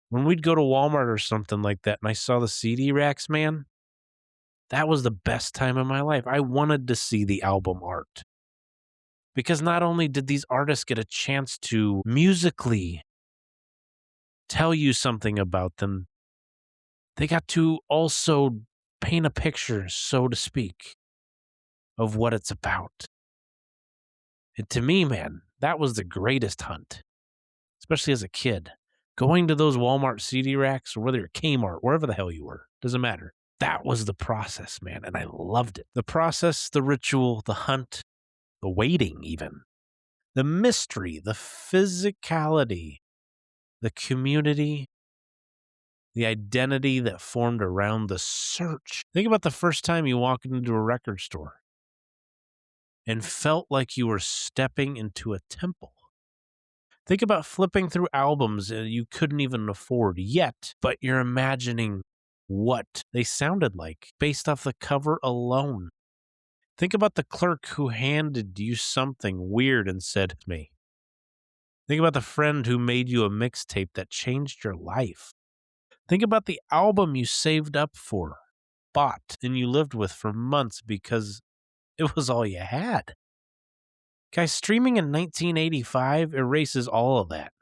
A: When we'd go to Walmart or something like that and I saw the CD racks, man, that was the best time of my life. I wanted to see the album art. Because not only did these artists get a chance to musically tell you something about them, they got to also paint a picture, so to speak, of what it's about. And to me, man, that was the greatest hunt, especially as a kid. Going to those Walmart CD racks, or whether you're Kmart, wherever the hell you were, doesn't matter. That was the process, man, and I loved it. The process, the ritual, the hunt, the waiting even, the mystery, the physicality, the community, the identity that formed around the search. Think about the first time you walked into a record store and felt like you were stepping into a temple. Think about flipping through albums you couldn't even afford yet, but you're imagining what they sounded like based off the cover alone. Think about the clerk who handed you something weird and said, "Me." Think about the friend who made you a mixtape that changed your life. Think about the album you saved up for, bought, and you lived with for months because it was all you had. Guys, streaming in 1985 erases all of that.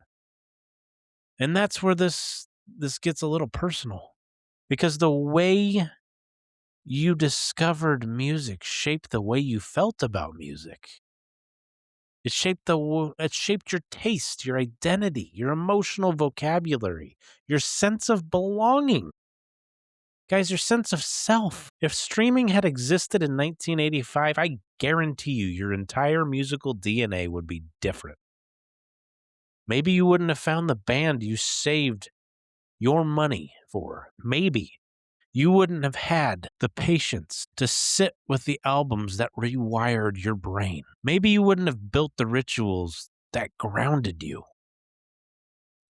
A: And that's where this gets a little personal. Because the way you discovered music shaped the way you felt about music. It shaped your taste, your identity, your emotional vocabulary, your sense of belonging. Guys, your sense of self. If streaming had existed in 1985, I guarantee you your entire musical DNA would be different. Maybe you wouldn't have found the band you saved your money for. Maybe you wouldn't have had the patience to sit with the albums that rewired your brain. Maybe you wouldn't have built the rituals that grounded you.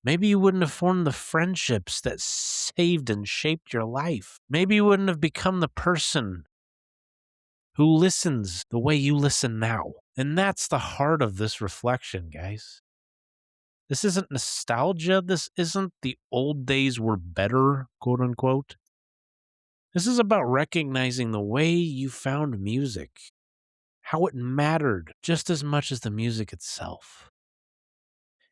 A: Maybe you wouldn't have formed the friendships that saved and shaped your life. Maybe you wouldn't have become the person who listens the way you listen now. And that's the heart of this reflection, guys. This isn't nostalgia. This isn't the old days were better, quote unquote. This is about recognizing the way you found music, how it mattered just as much as the music itself.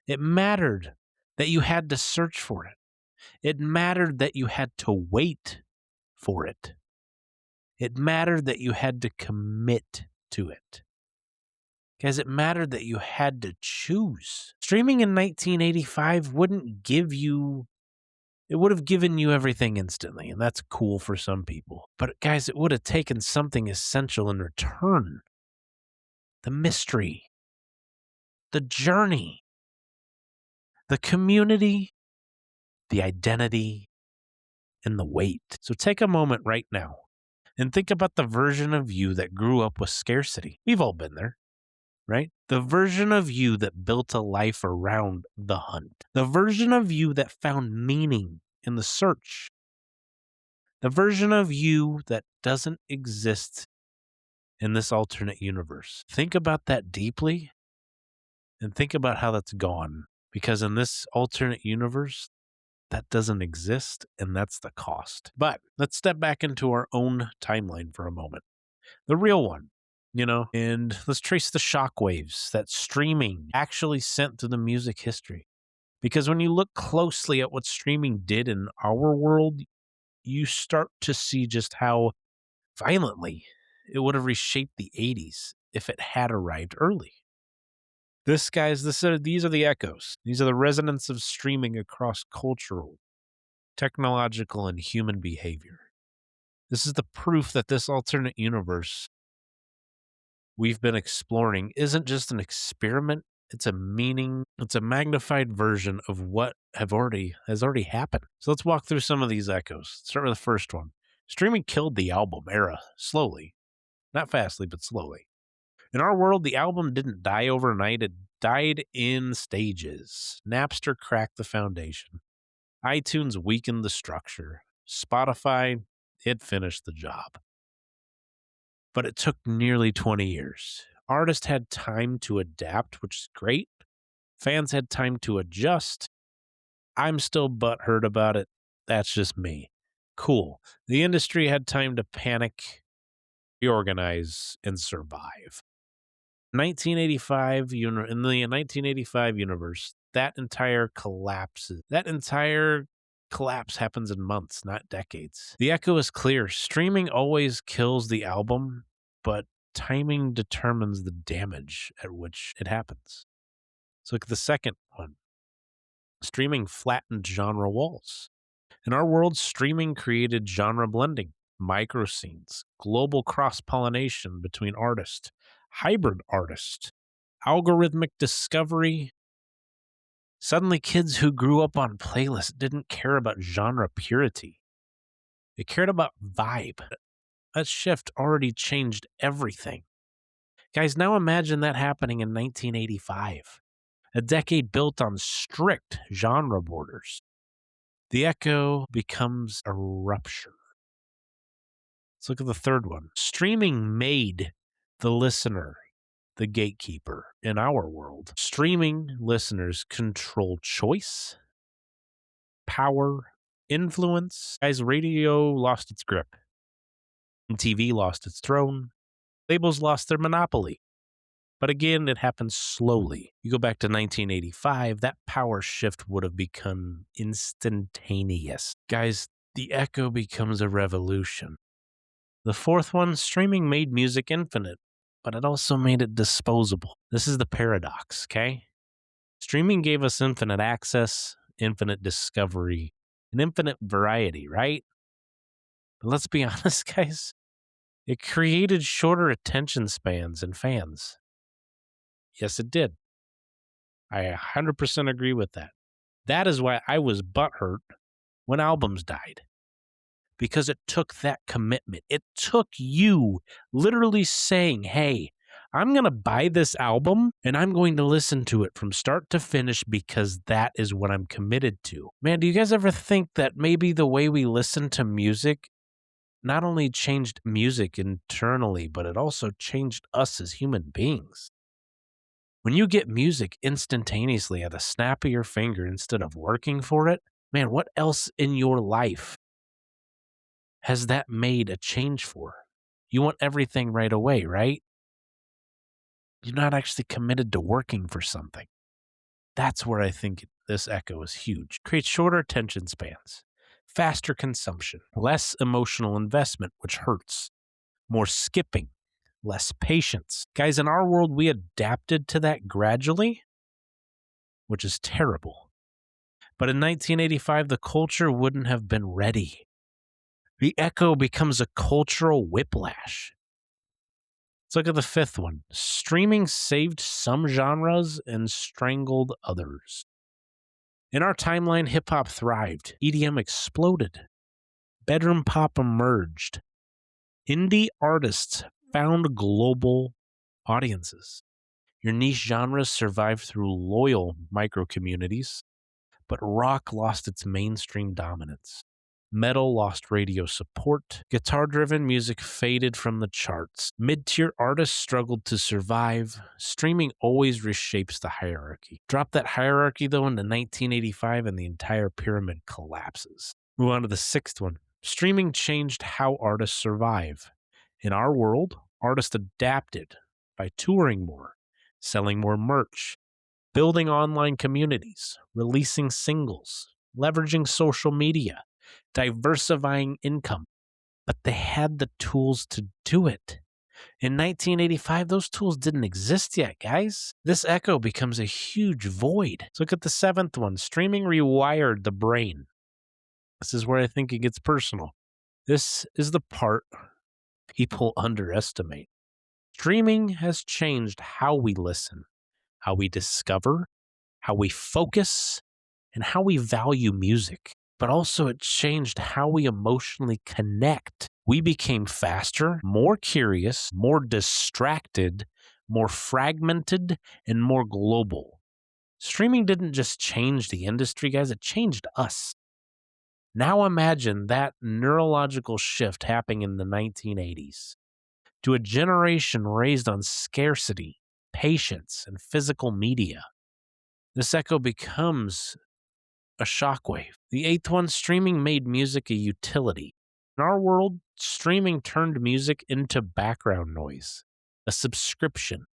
A: It mattered that you had to search for it. It mattered that you had to wait for it. It mattered that you had to commit to it. Guys, it mattered that you had to choose. Streaming in 1985 wouldn't give you, it would have given you everything instantly, and that's cool for some people. But guys, it would have taken something essential in return. the mystery, the journey, the community, the identity, and the weight. So take a moment right now and think about the version of you that grew up with scarcity. We've all been there, right? The version of you that built a life around the hunt. The version of you that found meaning in the search. The version of you that doesn't exist in this alternate universe. Think about that deeply and think about how that's gone. Because in this alternate universe, that doesn't exist, and that's the cost. But let's step back into our own timeline for a moment. The real one, and let's trace the shockwaves that streaming actually sent to the music history. Because when you look closely at what streaming did in our world, you start to see just how violently it would have reshaped the 80s if it had arrived early. These are the echoes. These are the resonance of streaming across cultural, technological, and human behavior. This is the proof that this alternate universe we've been exploring isn't just an experiment, it's a magnified version of what has already happened. So let's walk through some of these echoes. Start with the first one. Streaming killed the album era slowly. Not fastly, but slowly. In our world, the album didn't die overnight, it died in stages. Napster cracked the foundation. iTunes weakened the structure. Spotify, it finished the job. But it took nearly 20 years. Artists had time to adapt, which is great. Fans had time to adjust. I'm still butthurt about it. That's just me. Cool. The industry had time to panic, reorganize, and survive. In the 1985 universe, that entire collapse happens in months, not decades. The echo is clear. Streaming always kills the album, but timing determines the damage at which it happens. So look at the second one. Streaming flattened genre walls. In our world, streaming created genre blending, micro scenes, global cross-pollination between artists, hybrid artists, algorithmic discovery. Suddenly, kids who grew up on playlists didn't care about genre purity. They cared about vibe. That shift already changed everything. Guys, now imagine that happening in 1985, a decade built on strict genre borders. The echo becomes a rupture. Let's look at the third one. Streaming made the listener the gatekeeper in our world. Streaming listeners control choice, power, influence. Guys, radio lost its grip. TV lost its throne. Labels lost their monopoly. But again, it happened slowly. You go back to 1985, that power shift would have become instantaneous. Guys, the echo becomes a revolution. The fourth one, streaming made music infinite, but it also made it disposable. This is the paradox, okay? Streaming gave us infinite access, infinite discovery, and infinite variety, right? But let's be honest, guys. It created shorter attention spans in fans. Yes, it did. I 100% agree with that. That is why I was butthurt when albums died. Because it took that commitment. It took you literally saying, hey, I'm going to buy this album and I'm going to listen to it from start to finish because that is what I'm committed to. Man, do you guys ever think that maybe the way we listen to music not only changed music internally, but it also changed us as human beings? When you get music instantaneously at the snap of your finger instead of working for it, man, what else in your life has that made a change for? You want everything right away, right? You're not actually committed to working for something. That's where I think this echo is huge. Creates shorter attention spans, faster consumption, less emotional investment, which hurts, more skipping, less patience. Guys, in our world, we adapted to that gradually, which is terrible. But in 1985, the culture wouldn't have been ready. The echo becomes a cultural whiplash. Let's look at the fifth one. Streaming saved some genres and strangled others. In our timeline, hip hop thrived, EDM exploded, bedroom pop emerged, indie artists found global audiences. Your niche genres survived through loyal micro communities, but rock lost its mainstream dominance. Metal lost radio support. Guitar-driven music faded from the charts. Mid-tier artists struggled to survive. Streaming always reshapes the hierarchy. Drop that hierarchy, though, into 1985 and the entire pyramid collapses. Move on to the sixth one. Streaming changed how artists survive. In our world, artists adapted by touring more, selling more merch, building online communities, releasing singles, leveraging social media, diversifying income. But they had the tools to do it. In 1985, those tools didn't exist yet, guys. This echo becomes a huge void. Let's look at the seventh one. Streaming rewired the brain. This is where I think it gets personal. This is the part people underestimate. Streaming has changed how we listen, how we discover, how we focus, and how we value music. But also it changed how we emotionally connect. We became faster, more curious, more distracted, more fragmented, and more global. Streaming didn't just change the industry, guys, it changed us. Now imagine that neurological shift happening in the 1980s to a generation raised on scarcity, patience, and physical media. This echo becomes a shockwave. The eighth one, streaming made music a utility. In our world, streaming turned music into background noise, a subscription,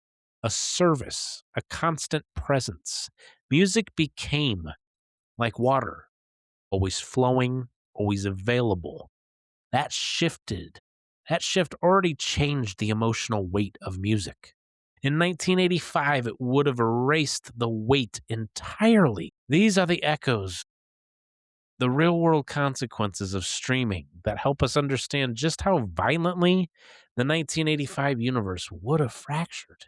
A: a service, a constant presence. Music became like water, always flowing, always available. That shift already changed the emotional weight of music. In 1985, it would have erased the weight entirely. These are the echoes, the real-world consequences of streaming that help us understand just how violently the 1985 universe would have fractured.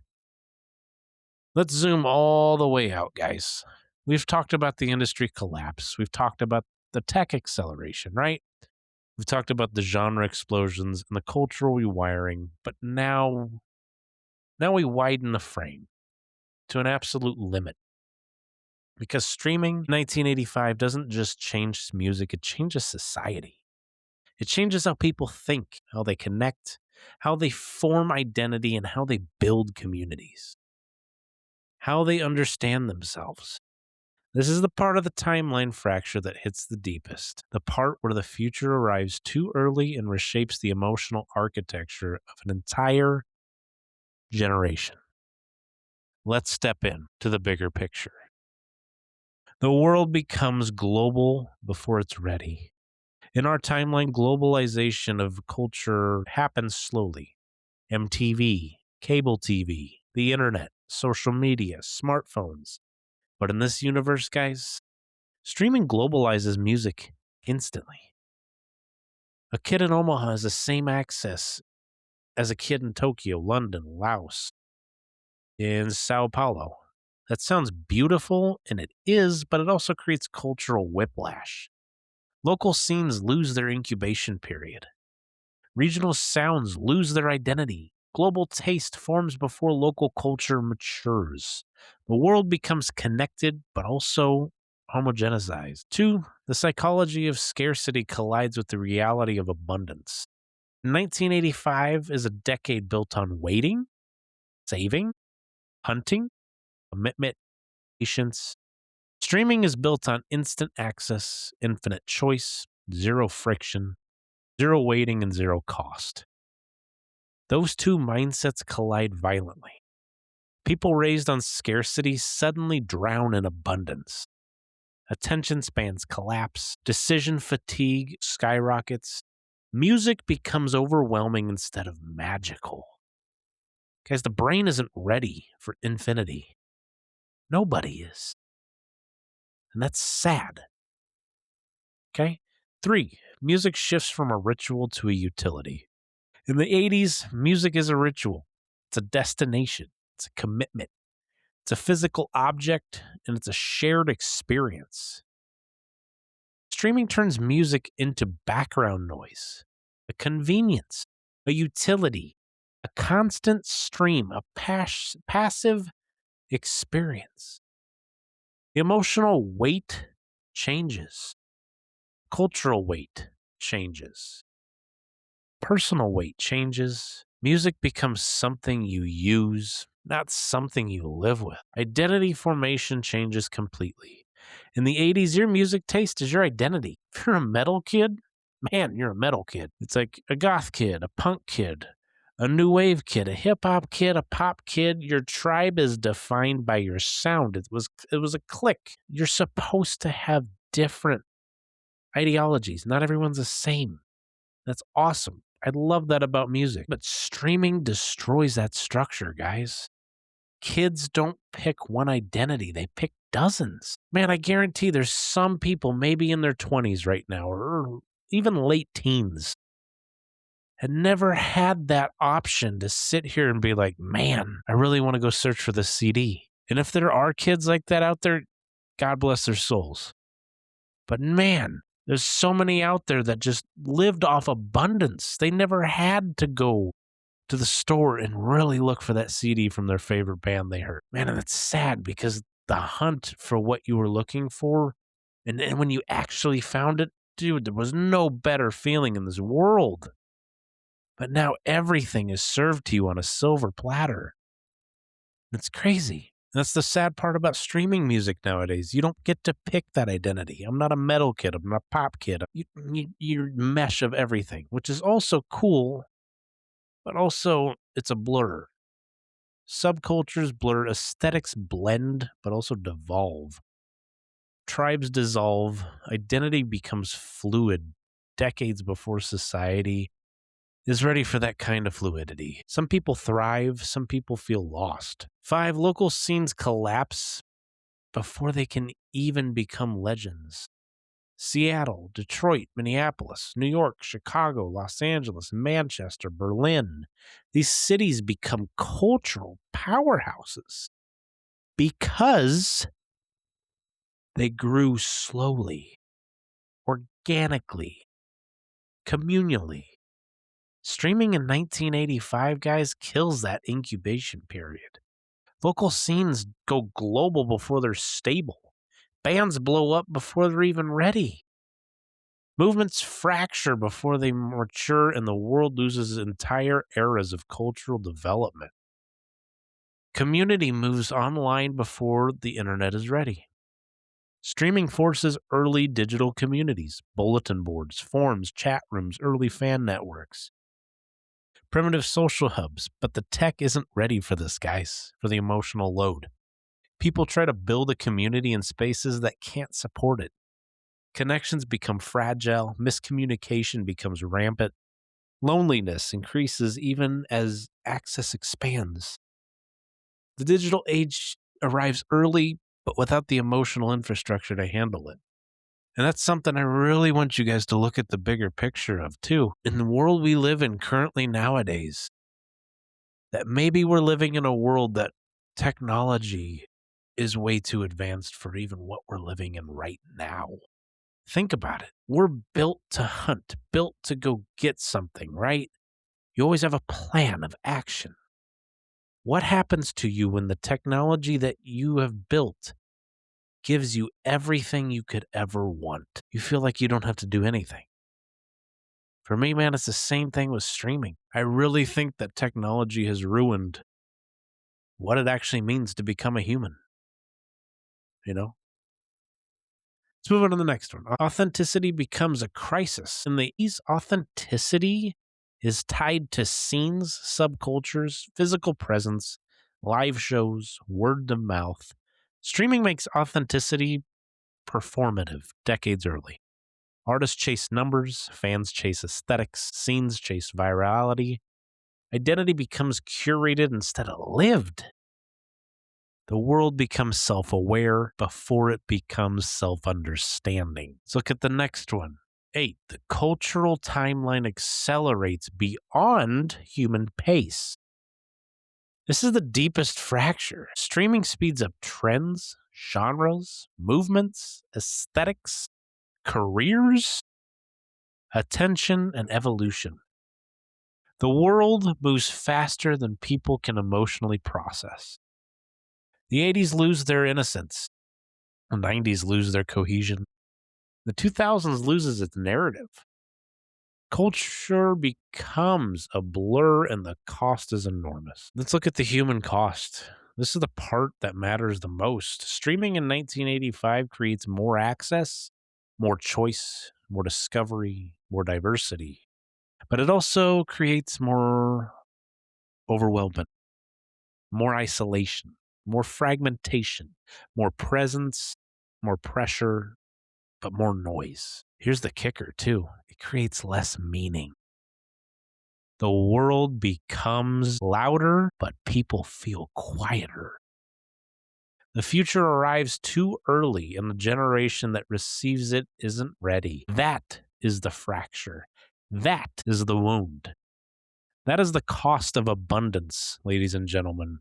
A: Let's zoom all the way out, guys. We've talked about the industry collapse. We've talked about the tech acceleration, right? We've talked about the genre explosions and the cultural rewiring, but now we widen the frame to an absolute limit. Because streaming 1985 doesn't just change music, it changes society. It changes how people think, how they connect, how they form identity, and how they build communities, how they understand themselves. This is the part of the timeline fracture that hits the deepest, the part where the future arrives too early and reshapes the emotional architecture of an entire generation. Let's step in to the bigger picture. The world becomes global before it's ready. In our timeline, globalization of culture happens slowly. MTV, cable TV, the internet, social media, smartphones. But in this universe, guys, streaming globalizes music instantly. A kid in Omaha has the same access as a kid in Tokyo, London, Laos, in Sao Paulo. That sounds beautiful, and it is, but it also creates cultural whiplash. Local scenes lose their incubation period. Regional sounds lose their identity. Global taste forms before local culture matures. The world becomes connected, but also homogenized. 2, the psychology of scarcity collides with the reality of abundance. 1985 is a decade built on waiting, saving, hunting, commitment, patience. Streaming is built on instant access, infinite choice, zero friction, zero waiting, and zero cost. Those two mindsets collide violently. People raised on scarcity suddenly drown in abundance. Attention spans collapse, decision fatigue skyrockets. Music becomes overwhelming instead of magical. Guys, the brain isn't ready for infinity. Nobody is. And that's sad. Okay? 3, music shifts from a ritual to a utility. In the 80s, music is a ritual. It's a destination. It's a commitment. It's a physical object, and it's a shared experience. Streaming turns music into background noise, a convenience, a utility, a constant stream, a passive experience. The emotional weight changes. Cultural weight changes. Personal weight changes. Music becomes something you use, not something you live with. Identity formation changes completely. In the 80s, your music taste is your identity. If you're a metal kid, man, you're a metal kid. It's like a goth kid, a punk kid, a new wave kid, a hip hop kid, a pop kid. Your tribe is defined by your sound. It was a clique. You're supposed to have different ideologies. Not everyone's the same. That's awesome. I love that about music. But streaming destroys that structure, guys. Kids don't pick one identity, they pick dozens. Man, I guarantee there's some people maybe in their 20s right now or even late teens had never had that option to sit here and be like, man, I really want to go search for this CD. And if there are kids like that out there, God bless their souls. But man, there's so many out there that just lived off abundance. They never had to go to the store and really look for that CD from their favorite band they heard. Man, and it's sad because the hunt for what you were looking for, and then when you actually found it, dude, there was no better feeling in this world. But now everything is served to you on a silver platter. It's crazy. That's the sad part about streaming music nowadays. You don't get to pick that identity. I'm not a metal kid. I'm not a pop kid. You're a mesh of everything, which is also cool, but also it's a blur. Subcultures blur, aesthetics blend, but also devolve. Tribes dissolve, identity becomes fluid decades before society is ready for that kind of fluidity. Some people thrive, some people feel lost. 5, local scenes collapse before they can even become legends. Seattle, Detroit, Minneapolis, New York, Chicago, Los Angeles, Manchester, Berlin. These cities become cultural powerhouses because they grew slowly, organically, communally. Streaming in 1985, guys, kills that incubation period. Local scenes go global before they're stable. Bands blow up before they're even ready. Movements fracture before they mature, and the world loses entire eras of cultural development. Community moves online before the internet is ready. Streaming forces early digital communities, bulletin boards, forums, chat rooms, early fan networks, primitive social hubs, but the tech isn't ready for this, guys, for the emotional load. People try to build a community in spaces that can't support it. Connections become fragile, miscommunication becomes rampant, loneliness increases even as access expands. The digital age arrives early, but without the emotional infrastructure to handle it. And that's something I really want you guys to look at the bigger picture of, too. In the world we live in currently nowadays, that maybe we're living in a world that technology is way too advanced for even what we're living in right now. Think about it. We're built to hunt, built to go get something, right? You always have a plan of action. What happens to you when the technology that you have built gives you everything you could ever want? You feel like you don't have to do anything. For me, man, it's the same thing with streaming. I really think that technology has ruined what it actually means to become a human. You know? Let's move on to the next one. Authenticity becomes a crisis. In the East, authenticity is tied to scenes, subcultures, physical presence, live shows, word of mouth. Streaming makes authenticity performative decades early. Artists chase numbers, fans chase aesthetics, scenes chase virality. Identity becomes curated instead of lived. The world becomes self-aware before it becomes self-understanding. Let's look at the next one. 8, the cultural timeline accelerates beyond human pace. This is the deepest fracture. Streaming speeds up trends, genres, movements, aesthetics, careers, attention, and evolution. The world moves faster than people can emotionally process. The 80s lose their innocence. The 90s lose their cohesion. The 2000s loses its narrative. Culture becomes a blur and the cost is enormous. Let's look at the human cost. This is the part that matters the most. Streaming in 1985 creates more access, more choice, more discovery, more diversity. But it also creates more overwhelmment, more isolation, more fragmentation, more presence, more pressure, but more noise. Here's the kicker, too. It creates less meaning. The world becomes louder, but people feel quieter. The future arrives too early, and the generation that receives it isn't ready. That is the fracture. That is the wound. That is the cost of abundance, ladies and gentlemen.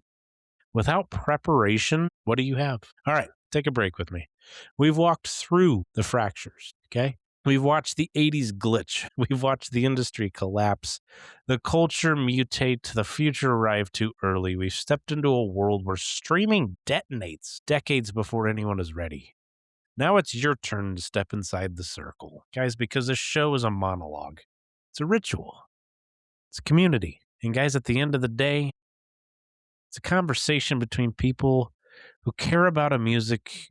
A: Without preparation, what do you have? All right, take a break with me. We've walked through the fractures, okay? We've watched the 80s glitch. We've watched the industry collapse, the culture mutate, the future arrive too early. We've stepped into a world where streaming detonates decades before anyone is ready. Now it's your turn to step inside the circle, guys, because this show is a monologue. It's a ritual. It's a community. And guys, at the end of the day, it's a conversation between people who care about music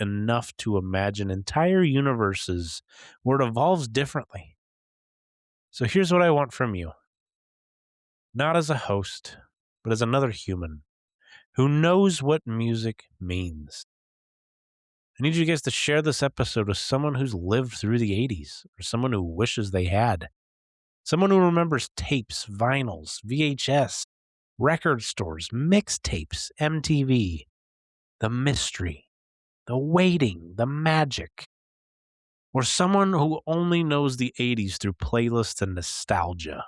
A: enough to imagine entire universes where it evolves differently. So here's what I want from you. Not as a host, but as another human who knows what music means. I need you guys to share this episode with someone who's lived through the 80s or someone who wishes they had. Someone who remembers tapes, vinyls, VHS, record stores, mixtapes, MTV, the mystery, the waiting, the magic. Or someone who only knows the 80s through playlists and nostalgia.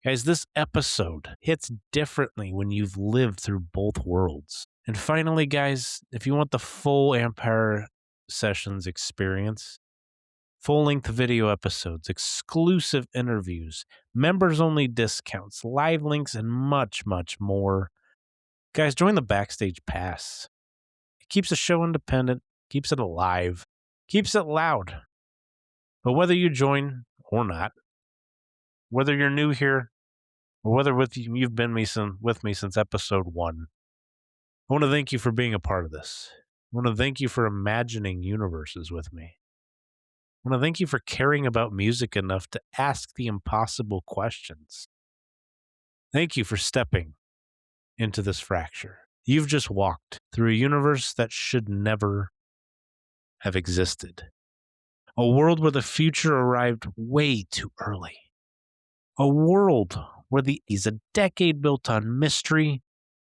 A: Guys, this episode hits differently when you've lived through both worlds. And finally, guys, if you want the full Amypre Sessions experience, full-length video episodes, exclusive interviews, members-only discounts, live links, and much, much more, guys, join the Backstage Pass. It keeps the show independent, keeps it alive, keeps it loud. But whether you join or not, whether you're new here or whether you've been with me since episode 1, I want to thank you for being a part of this. I want to thank you for imagining universes with me. I want to thank you for caring about music enough to ask the impossible questions. Thank you for stepping into this fracture. You've just walked through a universe that should never have existed. A world where the future arrived way too early. A world where is a decade built on mystery,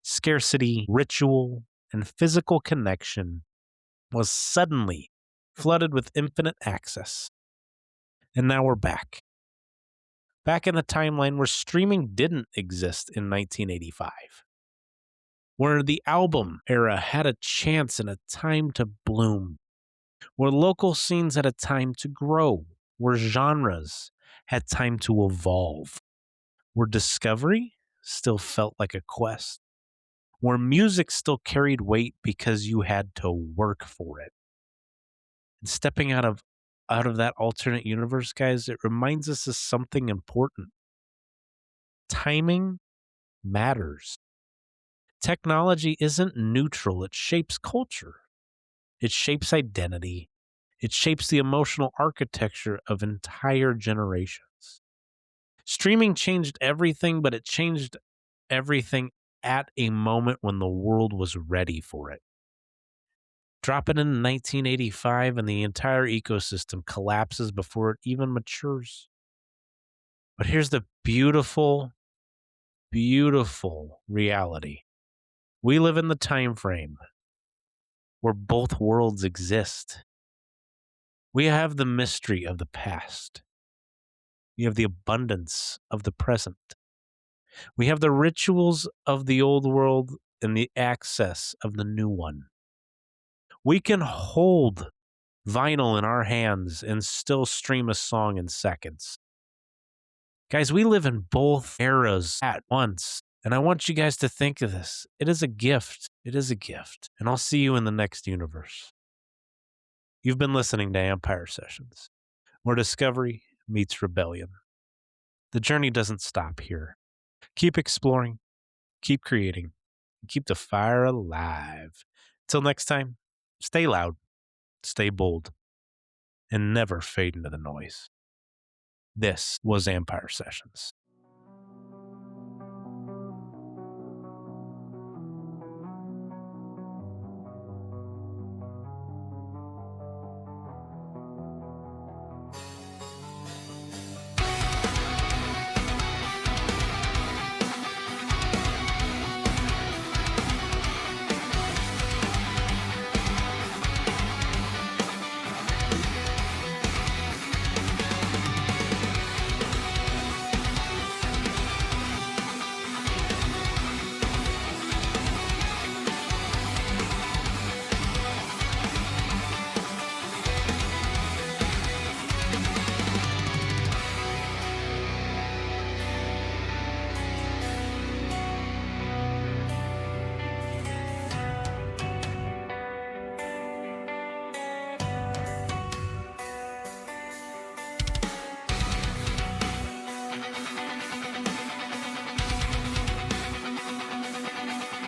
A: scarcity, ritual, and physical connection was suddenly flooded with infinite access. And now we're back. Back in a timeline where streaming didn't exist in 1985. Where the album era had a chance and a time to bloom. Where local scenes had a time to grow. Where genres had time to evolve. Where discovery still felt like a quest. Where music still carried weight because you had to work for it. And stepping out of that alternate universe, guys, it reminds us of something important. Timing matters. Technology isn't neutral. It shapes culture. It shapes identity. It shapes the emotional architecture of entire generations. Streaming changed everything, but it changed everything at a moment when the world was ready for it. Drop it in 1985 and the entire ecosystem collapses before it even matures. But here's the beautiful, beautiful reality. We live in the time frame where both worlds exist. We have the mystery of the past. We have the abundance of the present. We have the rituals of the old world and the access of the new one. We can hold vinyl in our hands and still stream a song in seconds. Guys, we live in both eras at once. And I want you guys to think of this. It is a gift. It is a gift. And I'll see you in the next universe. You've been listening to Amypre Sessions, where discovery meets rebellion. The journey doesn't stop here. Keep exploring, keep creating, and keep the fire alive. Till next time, stay loud, stay bold, and never fade into the noise. This was Amypre Sessions.